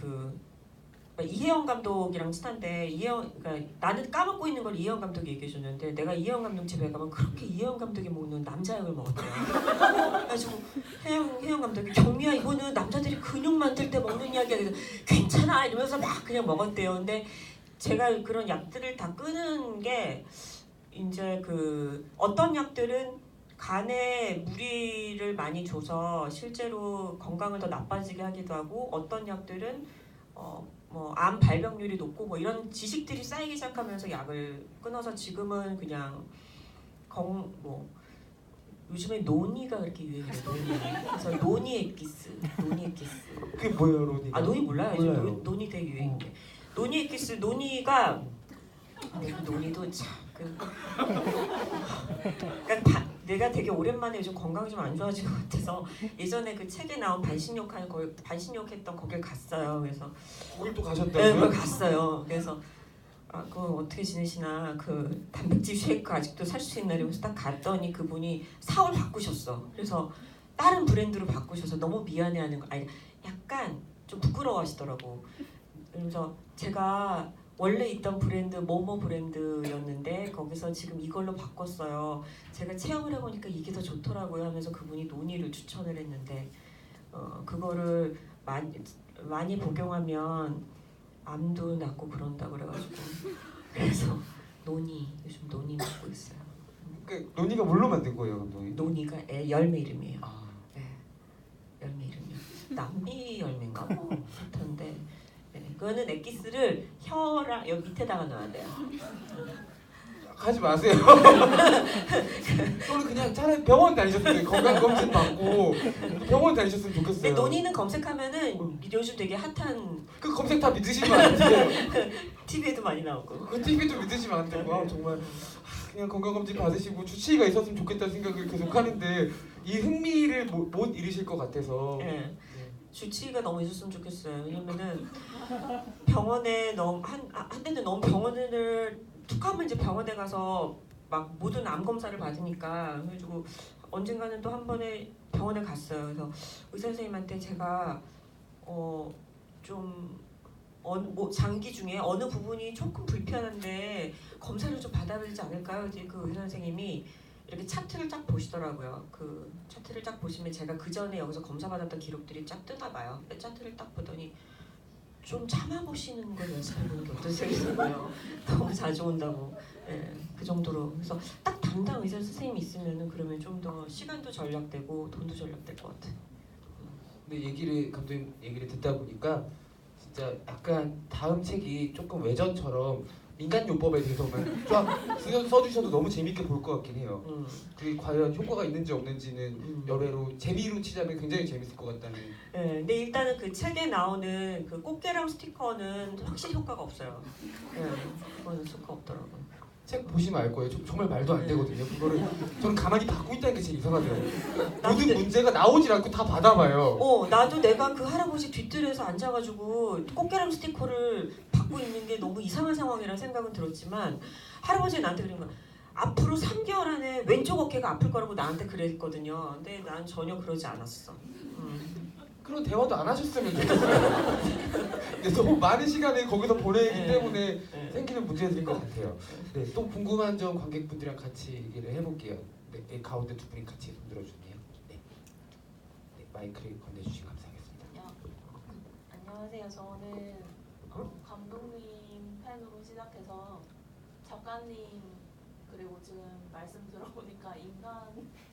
이혜영 감독이랑 친한데 그러니까 나는 까먹고 있는 걸 이혜영 감독이 얘기해줬는데 내가 이혜영 감독 집에 가면 그렇게 이혜영 감독이 먹는 남자약을 먹었대요. 그래가지고 혜영 감독이 경미야 이거는 남자들이 근육 만들 때 먹는 약이야. 그래서 괜찮아 이러면서 막 그냥 먹었대요. 근데 제가 그런 약들을 다 끊은 게 이제 어떤 약들은 간에 무리를 많이 줘서 실제로 건강을 더 나빠지게 하기도 하고 어떤 약들은 암 발병률이 높고 뭐 이런 지식들이 쌓이기 시작하면서 약을 끊어서 지금은 그냥 요즘에 노니가 그렇게 유행해요. 노니. 그래서 노니 엑기스. 그게 뭐예요, 로니? 노니 몰라요? 요즘 몰라요. 노니 되게 유행인데. 노니 엑기스 노니가 노니도 참 그러니까 내가 되게 오랜만에 요즘 건강이 좀 안 좋아진 것 같아서 예전에 그 책에 나온 반신욕했던 거길 갔어요. 그래서 거길 또 네, 가셨다고요? 그걸 갔어요. 그래서 그거 어떻게 지내시나 단백질 쉐이크 아직도 살 수 있나 이러면서 딱 갔더니 그분이 사올 바꾸셨어. 그래서 다른 브랜드로 바꾸셔서 너무 미안해하는 거 아니 약간 좀 부끄러워하시더라고. 그래서 제가 원래 있던 브랜드 모모 브랜드였는데 거기서 지금 이걸로 바꿨어요. 제가 체험을 해보니까 이게 더 좋더라고요 하면서 그분이 노니를 추천을 했는데 그거를 많이 복용하면 암도 낫고 그런다 그래가지고 그래서 요즘 노니 먹고 있어요. 그 로니가 뭘로 만든 거예요, 감독님? 노니가 열매 이름이에요. 아, 네, 열매 이름이요. 남미 열매인가 뭐 그렇던데 그거는 엑기스를 혀랑 여기 밑에다가 넣어야 돼요. 하지 마세요. 저는 그냥 차라리 병원 다니셨으면 건강 검진 받고 병원 다니셨으면 좋겠어요. 근데 노니는 검색하면은 요즘 되게 핫한 그 검색 다 믿으시면 안 돼요. TV에도 많이 나오고. 그 TV도 믿으시면 안 되고 정말 그냥 건강 검진 받으시고 주치의가 있었으면 좋겠다는 생각을 계속 하는데 이 흥미를 못 잃으실 것 같아서. 네. 주치의가 너무 있었으면 좋겠어요. 왜냐면은 병원에 한때는 너무 병원을 툭 하면 이제 병원에 가서 막 모든 암 검사를 받으니까 그래가지고 언젠가는 또 한 번에 병원에 갔어요. 그래서 의사 선생님한테 제가 장기 중에 어느 부분이 조금 불편한데 검사를 좀 받아야 되지 않을까요? 이제 그 의사 선생님이 이렇게 차트를 쫙 보시더라고요. 그 차트를 쫙 보시면 제가 그 전에 여기서 검사 받았던 기록들이 쫙 뜨나 봐요. 근데 차트를 딱 보더니 좀 참아보시는 걸 연습해보는 게 어떠세요? 이런 거예요. 너무 자주 온다고. 예, 그 정도로. 그래서 딱 담당 의사 선생님이 있으면은 그러면 좀 더 시간도 절약되고 돈도 절약될 것 같아요. 근데 감독님 얘기를 듣다 보니까 진짜 약간 다음 책이 조금 외전처럼 민간요법에 대해서만 쫙 써주셔도 너무 재밌게 볼 것 같긴 해요. 그게 과연 효과가 있는지 없는지는 여배로 재미로 치자면 굉장히 재밌을 것 같다는. 네, 근데 일단은 그 책에 나오는 그 꽃게랑 스티커는 확실히 효과가 없어요. 네, 그거는 효과 없더라고요. 책 보시면 알 거예요. 정말 말도 안 되거든요. 그거를 저는 가만히 받고 있다는 게 제일 이상하더라고요. 모든 문제가 나오질 않고 다 받아봐요. 나도 내가 그 할아버지 뒷뜰에서 앉아가지고 꽃게랑 스티커를 받고 있는 게 너무 이상한 상황이라는 생각은 들었지만 할아버지는 나한테 그런 거야. 앞으로 3개월 안에 왼쪽 어깨가 아플 거라고 나한테 그랬거든요. 근데 난 전혀 그러지 않았어. 그런 대화도 안 하셨으면 좋겠어요. 근데 너무 많은 시간을 거기서 보내기 때문에 생기는 문제들인 것 같아요. 네, 또 궁금한 점 관객분들이랑 같이 얘기를 해볼게요. 네, 가운데 두 분이 같이 손 들어주네요. 네, 마이크를 건네주시면 감사하겠습니다. 안녕하세요. 저는 감독님 팬으로 시작해서 작가님 그리고 지금 말씀 들어보니까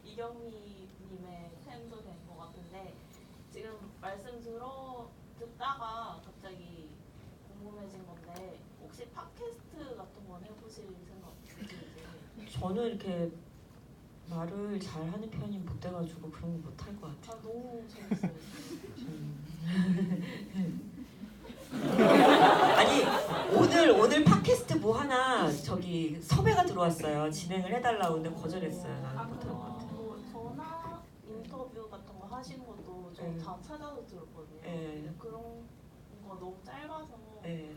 이경미님의 팬도 된 것 같은데 지금 말씀 듣다가 갑자기 궁금해진 건데 혹시 팟캐스트 같은 건 해보실 생각 없으신지? 저는 이렇게 말을 잘하는 편이 못 돼가지고 그런 거 못 할 것 같아요. 너무 재밌어요. 아니 오늘 팟캐스트 뭐 하나 저기 섭외가 들어왔어요. 진행을 해달라고 근데 거절했어요. 나는 못할 것 같아요. 전화 인터뷰 같은 거 하시는 것도 저 다 찾아서 들었거든요. 네. 그런 너무 짧아서 네.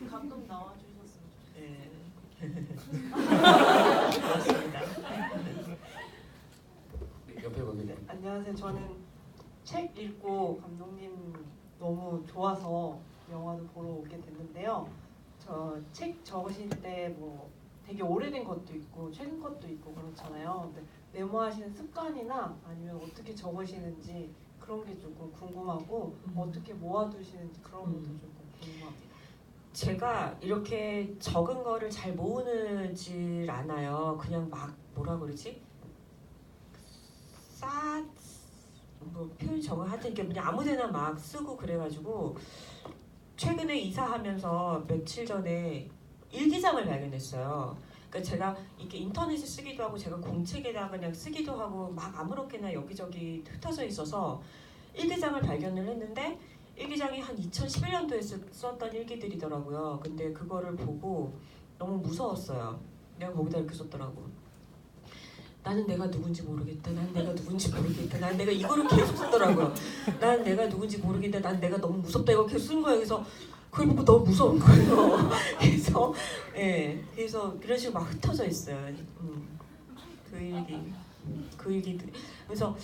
가끔 나와주셨으면 좋겠어요. 네. 고맙습니다. 네, 옆에 거기 안녕하세요. 저는 책 읽고 감독님 너무 좋아서 영화도 보러 오게 됐는데요. 저 책 적으실 때 뭐 되게 오래된 것도 있고 최근 것도 있고 그렇잖아요. 근데 메모하시는 습관이나 아니면 어떻게 적으시는지 그런 게 조금 궁금하고 어떻게 모아두시는지 그런 것도 조금 궁금합니다. 제가 이렇게 적은 거를 잘 모으질 않아요. 그냥 막 뭐라 그러지? 뭐 표현 적어 하여튼 이렇게 그냥 아무데나 막 쓰고 그래가지고 최근에 이사하면서 며칠 전에 일기장을 발견했어요. 그러니까 제가 이렇게 인터넷에 쓰기도 하고 제가 공책에다 그냥 쓰기도 하고 막 아무렇게나 여기저기 흩어져 있어서 일기장을 발견을 했는데 일기장이 한 2011년도에 썼던 일기들이더라고요. 근데 그거를 보고 너무 무서웠어요. 내가 거기다 이렇게 썼더라고. 나는 내가 누군지 모르겠다. 난 내가 누군지 모르겠다. 난 내가 이거를 계속 쓰더라고요. 난 내가 누군지 모르겠다. 난 내가 너무 무섭다. 이거 계속 쓴 거예요. 그래서 그걸 보고 너무 무서운 거예요. 그래서 그래서 이런 식으로 막 흩어져 있어요. 그 일기들. 그래서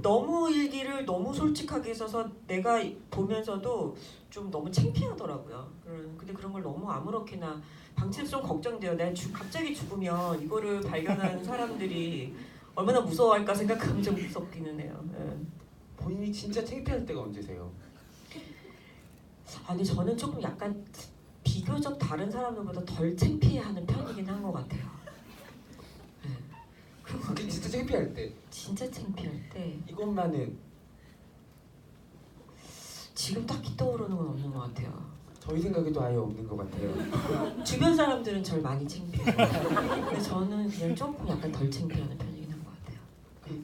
너무 일기를 너무 솔직하게 써서 내가 보면서도 좀 너무 창피하더라고요. 근데 그런 걸 너무 아무렇게나 방치해서 좀 걱정돼요. 내가 갑자기 죽으면 이거를 발견한 사람들이 얼마나 무서워할까 생각하면 좀 무섭기는 해요. 본인이 진짜 창피할 때가 언제세요? 아니 저는 조금 약간 비교적 다른 사람들보다 덜 창피해하는 편이긴 한 것 같아요. 그게 진짜 창피할 때. 진짜 창피할 때 이것만은 지금 딱히 떠오르는 건 없는 것 같아요. 저희 생각에도 아예 없는 것 같아요. 주변 사람들은 절 많이 창피해요. 근데 저는 그냥 조금 약간 덜 창피하는 편이긴 한 것 같아요.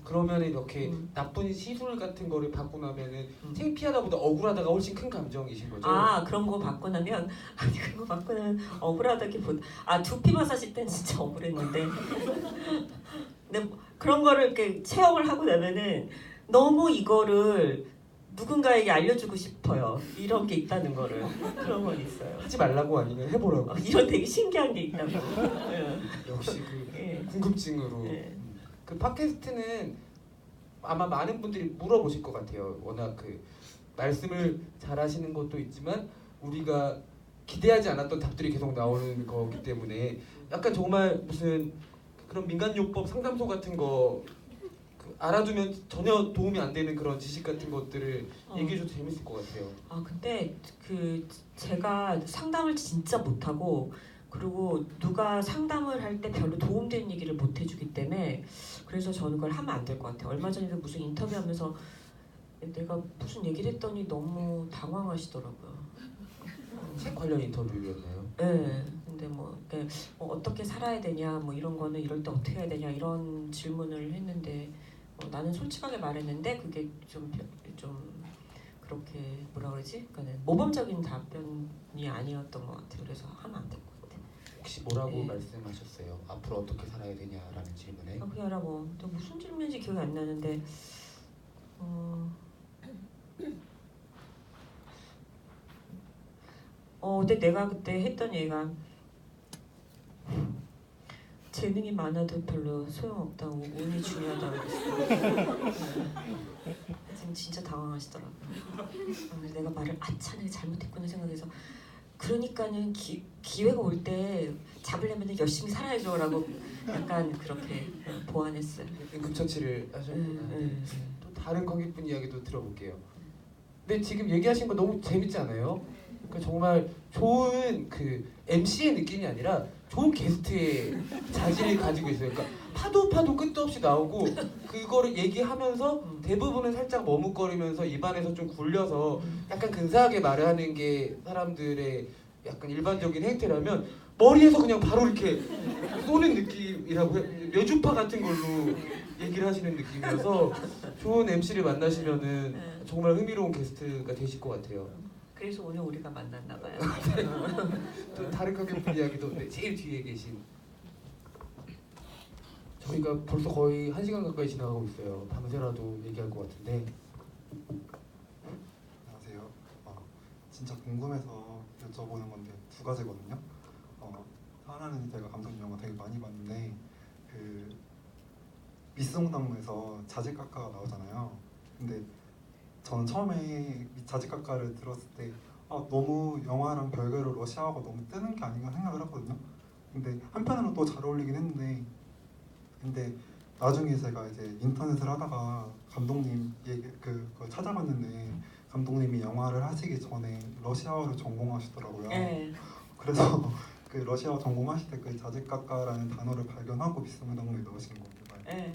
그러면 이렇게 나쁜 시술 같은 거를 받고 나면은 창피하다보다 억울하다가 훨씬 큰 감정이신 거죠? 아 그런 거 받고 나면 아니 그런 거 받고 나면 억울하다기보다 두피 마사지 때는 진짜 억울했는데 근데 그런 거를 이렇게 체험을 하고 나면은 너무 이거를 누군가에게 알려주고 싶어요. 이런 게 있다는 거를. 그런 건 있어요. 하지 말라고 아니면 해보라고. 이런 되게 신기한 게 있다고. 역시 그 예. 궁금증으로. 예. 그 팟캐스트는 아마 많은 분들이 물어보실 것 같아요. 워낙 그 말씀을 잘하시는 것도 있지만 우리가 기대하지 않았던 답들이 계속 나오는 거기 때문에 약간 정말 무슨 그런 민간요법 상담소 같은 거 알아두면 전혀 도움이 안 되는 그런 지식 같은 것들을 얘기해줘도 재밌을 것 같아요. 근데 제가 상담을 진짜 못하고 그리고 누가 상담을 할 때 별로 도움되는 얘기를 못 해주기 때문에 그래서 저는 그걸 하면 안 될 것 같아요. 얼마 전에도 무슨 인터뷰하면서 내가 무슨 얘기를 했더니 너무 당황하시더라고요. 책 관련 인터뷰였나요? 네. 근데 어떻게 살아야 되냐 뭐 이런 거는 이럴 때 어떻게 해야 되냐 이런 질문을 했는데 나는 솔직하게 말했는데 그게 좀 그렇게 뭐라 그러지? 그러니까 모범적인 답변이 아니었던 것 같아요. 그래서 하면 안 될 것 같아요. 혹시 뭐라고 네. 말씀하셨어요? 앞으로 어떻게 살아야 되냐라는 질문에. 그게 아니라 또 무슨 질문인지 기억이 안 나는데 근데 내가 그때 했던 얘기가 재능이 많아도 별로 소용없다고 운이 중요하다고 그랬어요. 지금 진짜 당황하시더라고요. 내가 말을 아차하게 잘못했구나 생각해서 그러니까는 기회가 올 때 잡으려면 열심히 살아야죠라고 약간 그렇게 보완했어요. 응급처치를 하셨구나. 또 다른 관객분 이야기도 들어볼게요. 근데 지금 얘기하신 거 너무 재밌지 않아요? 그러니까 정말 좋은 그 MC의 느낌이 아니라 좋은 게스트의 자질을 가지고 있어요. 그러니까 파도 끝도 없이 나오고 그거를 얘기하면서 대부분은 살짝 머뭇거리면서 입안에서 좀 굴려서 약간 근사하게 말을 하는 게 사람들의 약간 일반적인 행태라면 머리에서 그냥 바로 이렇게 쏘는 느낌이라고 해요. 뇌주파 같은 걸로 얘기를 하시는 느낌이어서 좋은 MC를 만나시면은 정말 흥미로운 게스트가 되실 것 같아요. 그래서 오늘 우리가 만났나 봐요. 또 다른 관객분 이야기도 제일 뒤에 계신 저희가 벌써 거의 1시간 가까이 지나가고 있어요. 밤새라도 얘기할 것 같은데. 안녕하세요. 진짜 궁금해서 여쭤보는 건데 두 가지거든요. 하나는 제가 감독님 영화 되게 많이 봤는데 그 미스홍당무에서 자질까까가 나오잖아요. 근데 저는 처음에 자질까까를 들었을 때 너무 영화랑 별개로 러시아어가 너무 뜨는 게 아닌가 생각을 했거든요. 근데 한편으로 또 잘 어울리긴 했는데 근데 나중에 제가 이제 인터넷을 하다가 감독님 그거 찾아봤는데 감독님이 영화를 하시기 전에 러시아어를 전공하시더라고요. 네. 그래서 그 러시아어 전공하실 때 그 자질까까라는 단어를 발견하고 미스홍당무에 넣으신 건가요? 네.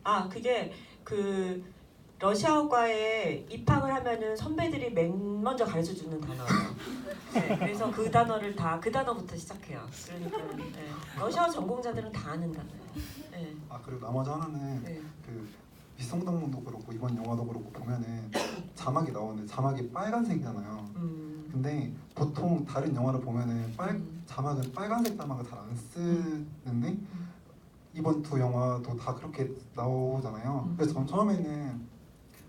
아 그게 그 러시아어과에 입학을 하면은 선배들이 맨 먼저 가르쳐 주는 단어예요. 네, 그래서 그 단어를 다 그 단어부터 시작해요. 그러니까 네. 러시아어 전공자들은 다 아는 단어예요. 네. 그리고 나머지 하나는 네. 그 미스홍당무도 그렇고 이번 영화도 그렇고 보면은 자막이 나오는데 자막이 빨간색이잖아요. 근데 보통 다른 영화를 보면은 자막은 빨간색 자막을 잘 안 쓰는데 이번 두 영화도 다 그렇게 나오잖아요. 그래서 전 처음에는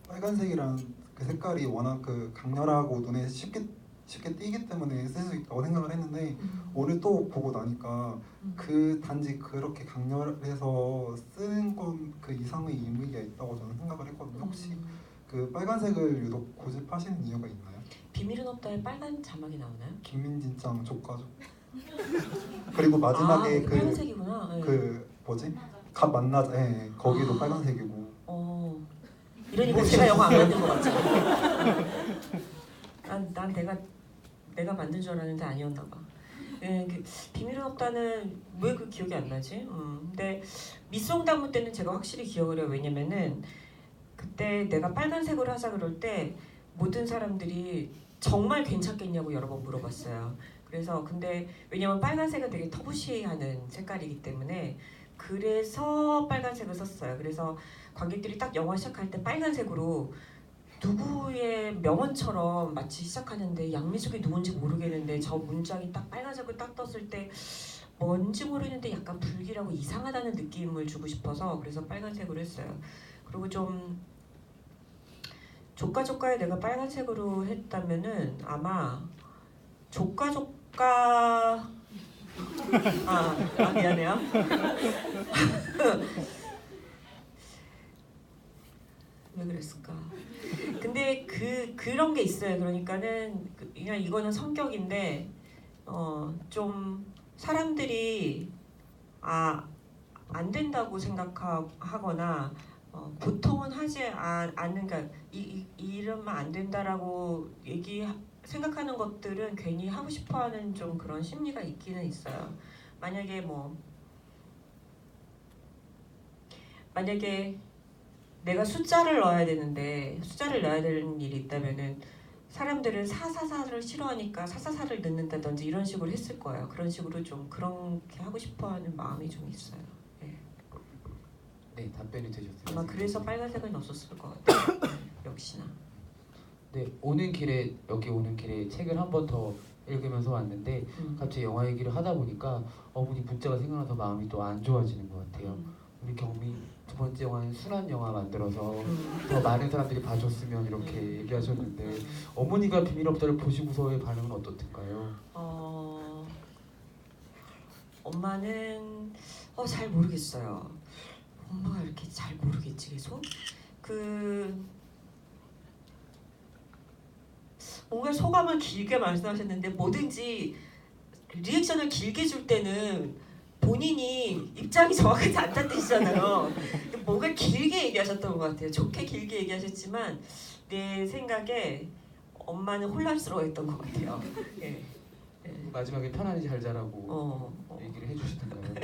빨간색이란 그 색깔이 워낙 그 강렬하고 눈에 쉽게 띄기 때문에 쓸 수 있다고 생각을 했는데 오늘 또 보고 나니까 그 단지 그렇게 강렬해서 쓰는 건 그 이상의 의미가 있다고 저는 생각을 했거든요. 혹시 그 빨간색을 유독 고집하시는 이유가 있나요? 비밀은 없다에 빨간 자막이 나오나요? 김민진짱 조가족. 그리고 마지막에 그 빨간색이구나. 네. 그 뭐지? 갑 만나자. 예, 거기도 빨간색이고. 이러니까 제가 영화 안 만든 것 같죠. 난 내가 만든 줄 알았는데 아니었나 봐. 예, 그 비밀은 없다는 왜 그 기억이 안 나지? 근데 미스홍당무 때는 제가 확실히 기억을 해요. 왜냐면은 그때 내가 빨간색으로 하자 그럴 때 모든 사람들이 정말 괜찮겠냐고 여러 번 물어봤어요. 그래서 근데 왜냐면 빨간색은 되게 터부시하는 색깔이기 때문에 그래서 빨간색을 썼어요. 그래서 관객들이 딱 영화 시작할 때 빨간색으로 누구의 명언처럼 마치 시작하는데 양미숙이 누군지 모르겠는데 저 문장이 딱 빨간색을 딱 떴을 때 뭔지 모르겠는데 약간 불길하고 이상하다는 느낌을 주고 싶어서 그래서 빨간색으로 했어요. 그리고 좀 조카조카에 내가 빨간색으로 했다면은 아마 조카조카 미안해요. 왜 그랬을까? 근데 그런 게 있어요. 그러니까는 그냥 이거는 성격인데 좀 사람들이 안 된다고 생각하거나 보통은 하지 않는 그러니까 이러면 안 된다라고 생각하는 것들은 괜히 하고 싶어하는 좀 그런 심리가 있기는 있어요. 만약에 내가 숫자를 넣어야 되는데 숫자를 넣어야 되는 일이 있다면은 사람들은 444를 싫어하니까 444를 넣는다든지 이런 식으로 했을 거예요. 그런 식으로 좀 그렇게 하고 싶어하는 마음이 좀 있어요. 네, 답변이 되셨어요. 아마 그래서 빨간색을 넣었을 것 같아요. 역시나. 네, 여기 오는 길에 책을 한 번 더 읽으면서 왔는데 갑자기 영화 얘기를 하다 보니까 어머니 문자가 생각나서 마음이 또 안 좋아지는 것 같아요. 우리 경미 두 번째 영화는 순한 영화 만들어서 더 많은 사람들이 봐줬으면 이렇게 얘기하셨는데 어머니가 비밀 없다를 보시고서의 반응은 어떻던가요? 엄마는 잘 모르겠어요. 엄마가 이렇게 잘 모르겠지 계속 뭔가 소감을 길게 말씀하셨는데 뭐든지 리액션을 길게 줄 때는 본인이 입장이 정확하지 않다는 뜻이잖아요. 뭔가 길게 얘기하셨던 것 같아요. 좋게 길게 얘기하셨지만 내 생각에 엄마는 혼란스러워했던 것 같아요. 예. 마지막에 편안히 잘 자라고 얘기를 해주시던가요?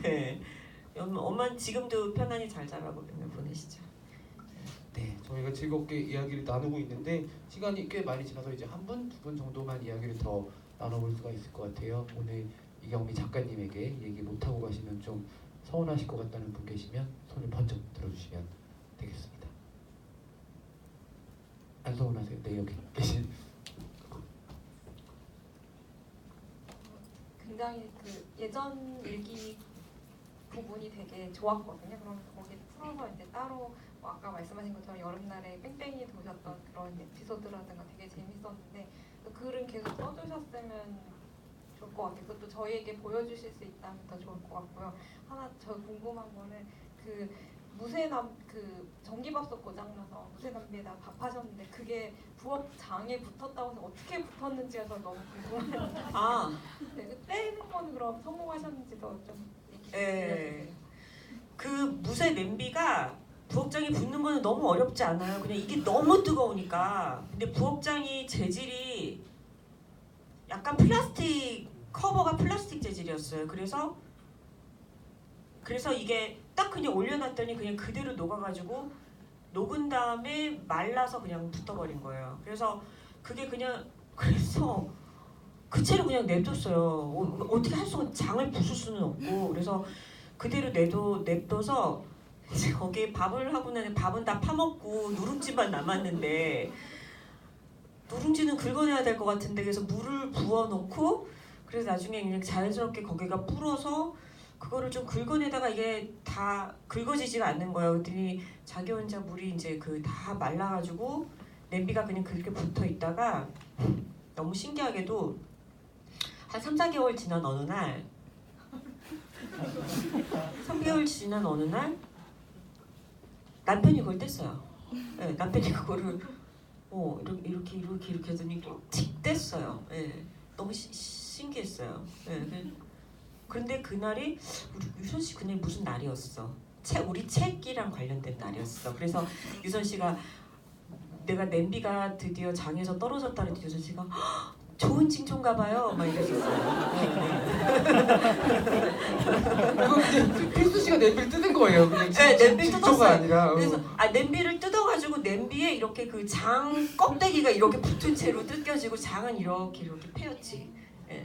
네. 엄마는 지금도 편안히 잘 자라고 맨날 보내시죠. 네, 저희가 즐겁게 이야기를 나누고 있는데 시간이 꽤 많이 지나서 이제 한 분, 두 분 정도만 이야기를 더 나눠볼 수가 있을 것 같아요. 오늘 이경미 작가님에게 얘기 못하고 가시면 좀 서운하실 것 같다는 분 계시면 손을 번쩍 들어주시면 되겠습니다. 안 서운하세요? 네, 여기 계신. 굉장히 그 예전 일기 부분이 되게 좋았거든요. 그럼 거기 풀어서 이제 따로 뭐 아까 말씀하신 것처럼 여름날에 뺑뺑이 도셨던 그런 에피소드라든가 되게 재밌었는데 그 글은 계속 써주셨으면 좋을 것 같아요. 그것도 저희에게 보여주실 수 있다면 더 좋을 것 같고요. 하나 저 궁금한 거는 그 그 전기밥솥 고장나서 무쇠담배에다 밥하셨는데 그게 부업장에 붙었다고 해서 어떻게 붙었는지가 저 너무 궁금해요. 아, 네, 그 떼는 거는 그럼 성공하셨는지도 좀 얘기 예. 해주세요. 그 무쇠 냄비가 부엌장에 붙는 거는 너무 어렵지 않아요. 그냥 이게 너무 뜨거우니까. 근데 부엌장이 재질이 약간 플라스틱 커버가 플라스틱 재질이었어요. 그래서 이게 딱 그냥 올려놨더니 그냥 그대로 녹아가지고 녹은 다음에 말라서 그냥 붙어버린 거예요. 그래서 그게 그냥 그래서 그 채로 그냥 냅뒀어요. 어떻게 할 수가 장을 부술 수는 없고 그래서 그대로 냅둬서 이제 거기에 밥을 하고 나니 밥은 다 파먹고 누룽지만 남았는데 누룽지는 긁어내야 될 것 같은데 그래서 물을 부어놓고 그래서 나중에 그냥 자연스럽게 거기가 불어서 그거를 좀 긁어내다가 이게 다 긁어지지가 않는 거예요. 그랬더니 자기 혼자 물이 이제 그 다 말라가지고 냄비가 그냥 그렇게 붙어 있다가 너무 신기하게도 한 3-4개월 지난 어느 날 3개월 지난 어느 날 남편이 그걸 뗐어요. 네, 남편이 그거를 이렇게 하더니 틱 뗐어요. 네, 너무 신기했어요. 네, 그런데 그날이 우리 유선 씨 그날 무슨 날이었어? 우리 책이랑 관련된 날이었어. 그래서 유선 씨가 내가 냄비가 드디어 장에서 떨어졌다는 유선 씨가 좋은 징조인가 봐요. 막 이랬었어요. 그거 그냥 필수 씨가 냄비를 뜯은 거예요. 그냥 네, 냄비 징조가 뜯었어요. 아니라. 그래서 냄비를 뜯어가지고 냄비에 이렇게 그 장 껍데기가 이렇게 붙은 채로 뜯겨지고 장은 이렇게 패였지. 네.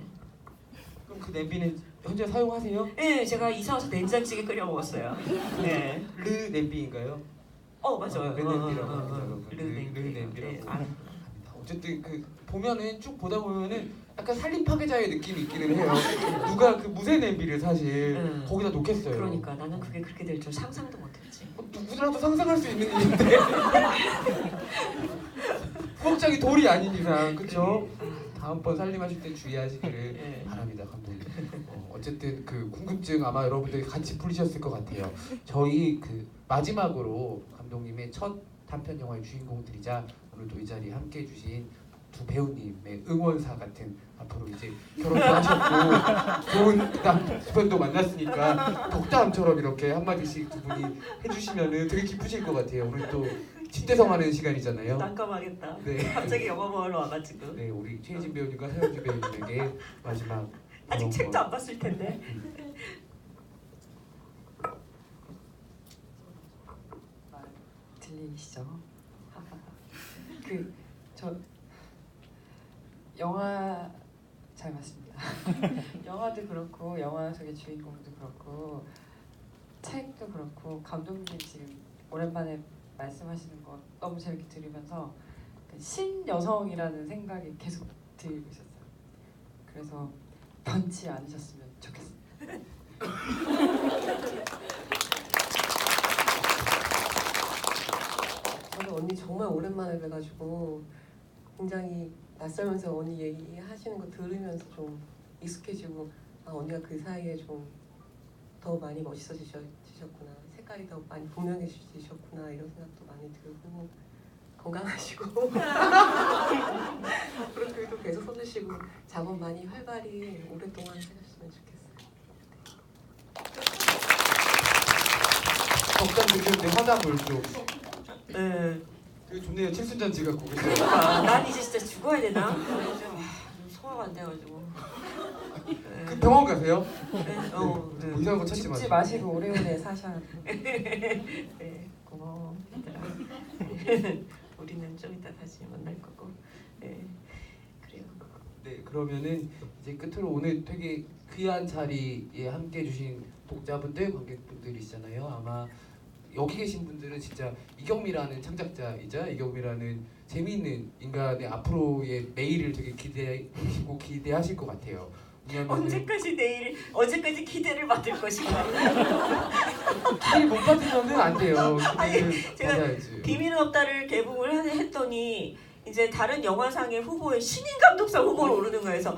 그럼 그 냄비는 현재 사용하세요? 네, 제가 이사 와서 된장찌개 끓여 먹었어요. 네. 르 냄비인가요? 맞아요. 르 냄비라고 합니다. 르 냄비라고. 네, 어쨌든 그 보면은 쭉 보다 보면은 약간 살림 파괴자의 느낌이 있기는 해요. 누가 그 무쇠 냄비를 사실 거기다 놓겠어요. 그러니까 나는 그게 그렇게 될 줄 상상도 못했지. 누구라도 상상할 수 있는 일인데 부엌장이 돌이 아닌 이상 그렇죠? 다음번 살림하실 때 주의하시기를 바랍니다, 감독님. 어쨌든 그 궁금증 아마 여러분들이 같이 풀리셨을 것 같아요. 저희 그 마지막으로 감독님의 첫 단편 영화의 주인공들이자 오늘도 이 자리에 함께해 주신 두 배우님의 응원사 같은 앞으로 이제 결혼도 하셨고 좋은 남편도 만났으니까 덕담처럼 이렇게 한마디씩 두 분이 해주시면은 되게 기쁘실 것 같아요. 오늘 또 집대성하는 시간이잖아요. 난감하겠다. 네. 갑자기 영화 보러 와가지고. 네, 우리 최혜진 배우님과 서현주 배우님에게 마지막 아직 책도 안 봤을 텐데. 들리시죠? 저 영화 잘 봤습니다. 영화도 그렇고 영화 속의 주인공도 그렇고 책도 그렇고 감독님 지금 오랜만에 말씀하시는 거 너무 재밌게 들으면서 신여성이라는 생각이 계속 들고 있었어요. 그래서 변치 않으셨으면 좋겠습니다. 저는 언니 정말 오랜만에 뵈가지고 굉장히 낯설면서 언니 얘기하시는 거 들으면서 좀 익숙해지고 언니가 그 사이에 좀 더 많이 멋있어지셨구나, 색깔이 더 많이 분명해지셨구나 이런 생각도 많이 들고 건강하시고 앞으로 글도 계속 써주시고 작업 많이 활발히 오랫동안 하셨으면 좋겠어요. 덕담 느꼈는데 화답을 좀. 네. 되게 좋네요. 칠순잔치 갖고 계세요. 난 이제 진짜 죽어야 되나? 좀 소화가 안 돼가지고. 그 병원 가세요? 네. 이상한 거 찾지 죽지 마세요. 마시고 오래오래 사셔야 돼요. 네, 고마워. 우리는 좀 이따 다시 만날 거고. 네, 그래요. 네, 그러면은 이제 끝으로 오늘 되게 귀한 자리에 함께해 주신 독자분들, 관객분들이시잖아요. 아마 여기 계신 분들은 진짜 이경미라는 창작자이자 이경미라는 재미있는 인간의 앞으로의 내일을 되게 기대하시고 기대하실 것 같아요. 언제까지 기대를 받을 것인가. 기대를 못 받으면은 안 돼요. 기대를 제가 받아야지. 비밀은 없다를 개봉을 했더니 이제 다른 영화상의 후보에 신인 감독상 후보로 오르는 거예요. 그래서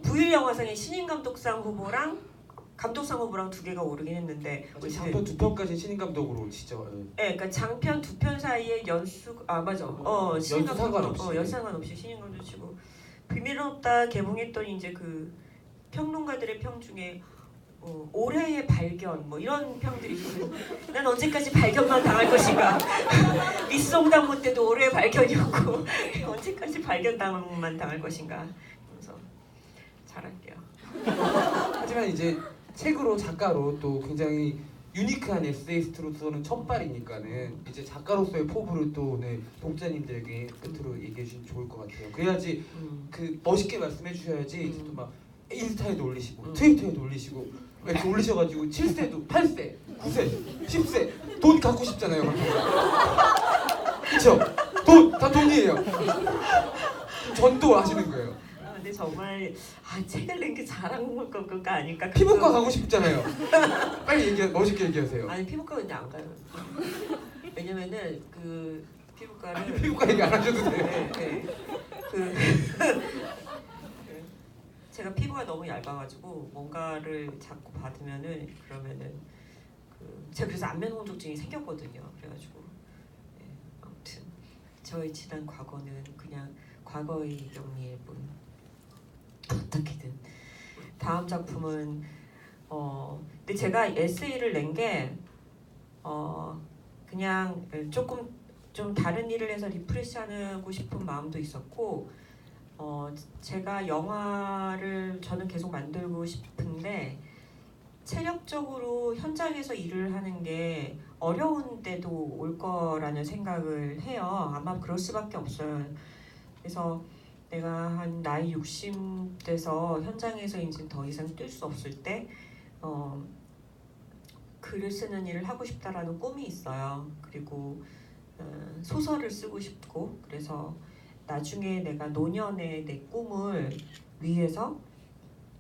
부일 영화상의 신인 감독상 후보랑 감독상 후보랑 두 개가 오르긴 했는데 장편 2편까지 신인 감독으로 진짜. 네, 그러니까 장편 2편 사이에 연수 맞아. 신인 연수 감독, 상관없이. 연수 상관없이 신인 감독 치고 비밀은 없다 개봉했더니 이제 그 평론가들의 평 중에 올해의 발견 뭐 이런 평들이 있어요. 난 언제까지 발견만 당할 것인가. 리송당무 때도 올해의 발견이었고 언제까지 발견만 당할 것인가. 그래서 잘할게요. 하지만 이제 책으로 작가로 또 굉장히 유니크한 에세이스트로서는 첫발이니까는 이제 작가로서의 포부를 또 오늘 독자님들에게 끝으로 얘기해 주시면 좋을 것 같아요. 그래야지 그 멋있게 말씀해 주셔야지 또 막 인스타에도 올리시고 트위터에도 올리시고 이렇게 올리셔가지고 7세도 8세, 9세, 10세 돈 갖고 싶잖아요. 그렇죠? 다 돈이에요. 전도하시는 거예요. 근데 정말 책을 낸 게 잘한 건가 아닐까? 피부과 가고 싶잖아요. 빨리 멋있게 얘기하세요. 아니 피부과 근데 안 가요. 왜냐면은 그 피부과를 피부과 얘기 안 하셔도 돼요. 네. 제가 피부가 너무 얇아가지고 뭔가를 자꾸 받으면은 그러면은 제가 그래서 안면 홍조증이 생겼거든요. 그래가지고 아무튼 저의 지난 과거는 그냥 과거의 영리일 뿐. 어떻게든 다음 작품은 근데 제가 에세이를 낸 게 그냥 조금 좀 다른 일을 해서 리프레시하고 싶은 마음도 있었고 제가 영화를 저는 계속 만들고 싶은데 체력적으로 현장에서 일을 하는 게 어려운 때도 올 거라는 생각을 해요. 아마 그럴 수밖에 없어요. 그래서 내가 한 나이 60 돼서 현장에서 이제 더 이상 뛸 수 없을 때 글을 쓰는 일을 하고 싶다라는 꿈이 있어요. 그리고 소설을 쓰고 싶고 그래서 나중에 내가 노년에 내 꿈을 위해서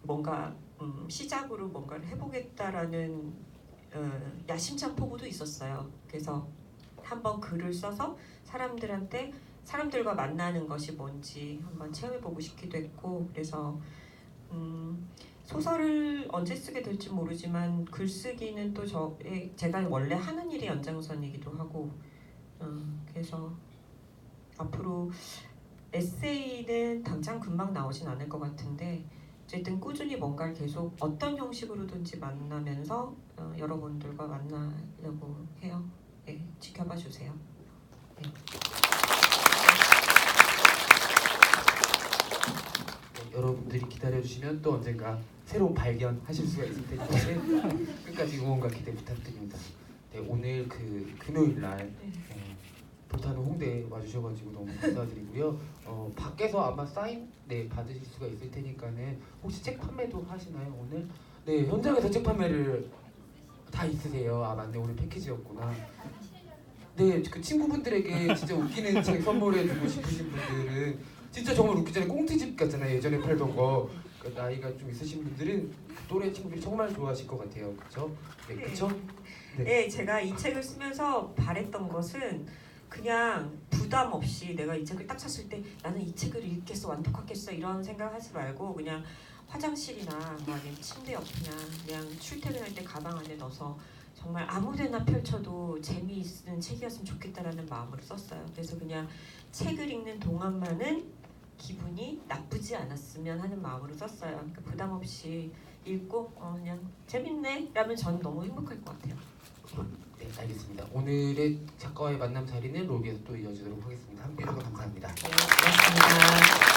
뭔가 시작으로 뭔가를 해보겠다라는 야심찬 포부도 있었어요. 그래서 한번 글을 써서 사람들과 만나는 것이 뭔지 한번 체험해보고 싶기도 했고 그래서 소설을 언제 쓰게 될지 모르지만 글쓰기는 또 제가 원래 하는 일의 연장선이기도 하고 그래서 앞으로 에세이는 당장 금방 나오진 않을 것 같은데 어쨌든 꾸준히 뭔가를 계속 어떤 형식으로든지 만나면서 여러분들과 만나려고 해요. 네, 지켜봐 주세요. 네. 여러분들이 기다려주시면 또 언젠가 새로운 발견하실 수가 있을 테니 끝까지 응원과 기대 부탁드립니다. 네, 오늘 그 금요일 날 불타는 홍대에 와주셔가지고 너무 감사드리고요. 밖에서 아마 사인 받으실 수가 있을 테니까는 혹시 책 판매도 하시나요 오늘? 네, 현장에서 책 판매를 다 있으세요. 아 맞네, 오늘 패키지였구나. 네, 그 친구분들에게 진짜 웃기는 책 선물해주고 싶으신 분들은 진짜 정말 웃기 전에 꽁트집 같잖아요. 예전에 팔던 거. 그 나이가 좀 있으신 분들은 그 또래 친구들이 정말 좋아하실 것 같아요. 그렇죠? 네, 그렇죠? 네, 제가 이 책을 쓰면서 바랬던 것은 그냥 부담 없이 내가 이 책을 딱 샀을 때 나는 이 책을 읽겠어, 완독하겠어 이런 생각하지 말고 그냥 화장실이나 뭐 아니면 침대 옆이나 그냥 출퇴근할 때 가방 안에 넣어서 정말 아무데나 펼쳐도 재미있는 책이었으면 좋겠다라는 마음으로 썼어요. 그래서 그냥 책을 읽는 동안만은 기분이 나쁘지 않았으면 하는 마음으로 썼어요. 그러니까 부담 없이 읽고 그냥 재밌네 라면 저는 너무 행복할 것 같아요. 네, 알겠습니다. 오늘의 작가와의 만남 자리는 로비에서 또 이어지도록 하겠습니다. 함께 해주셔서 감사합니다. 네, 고맙습니다.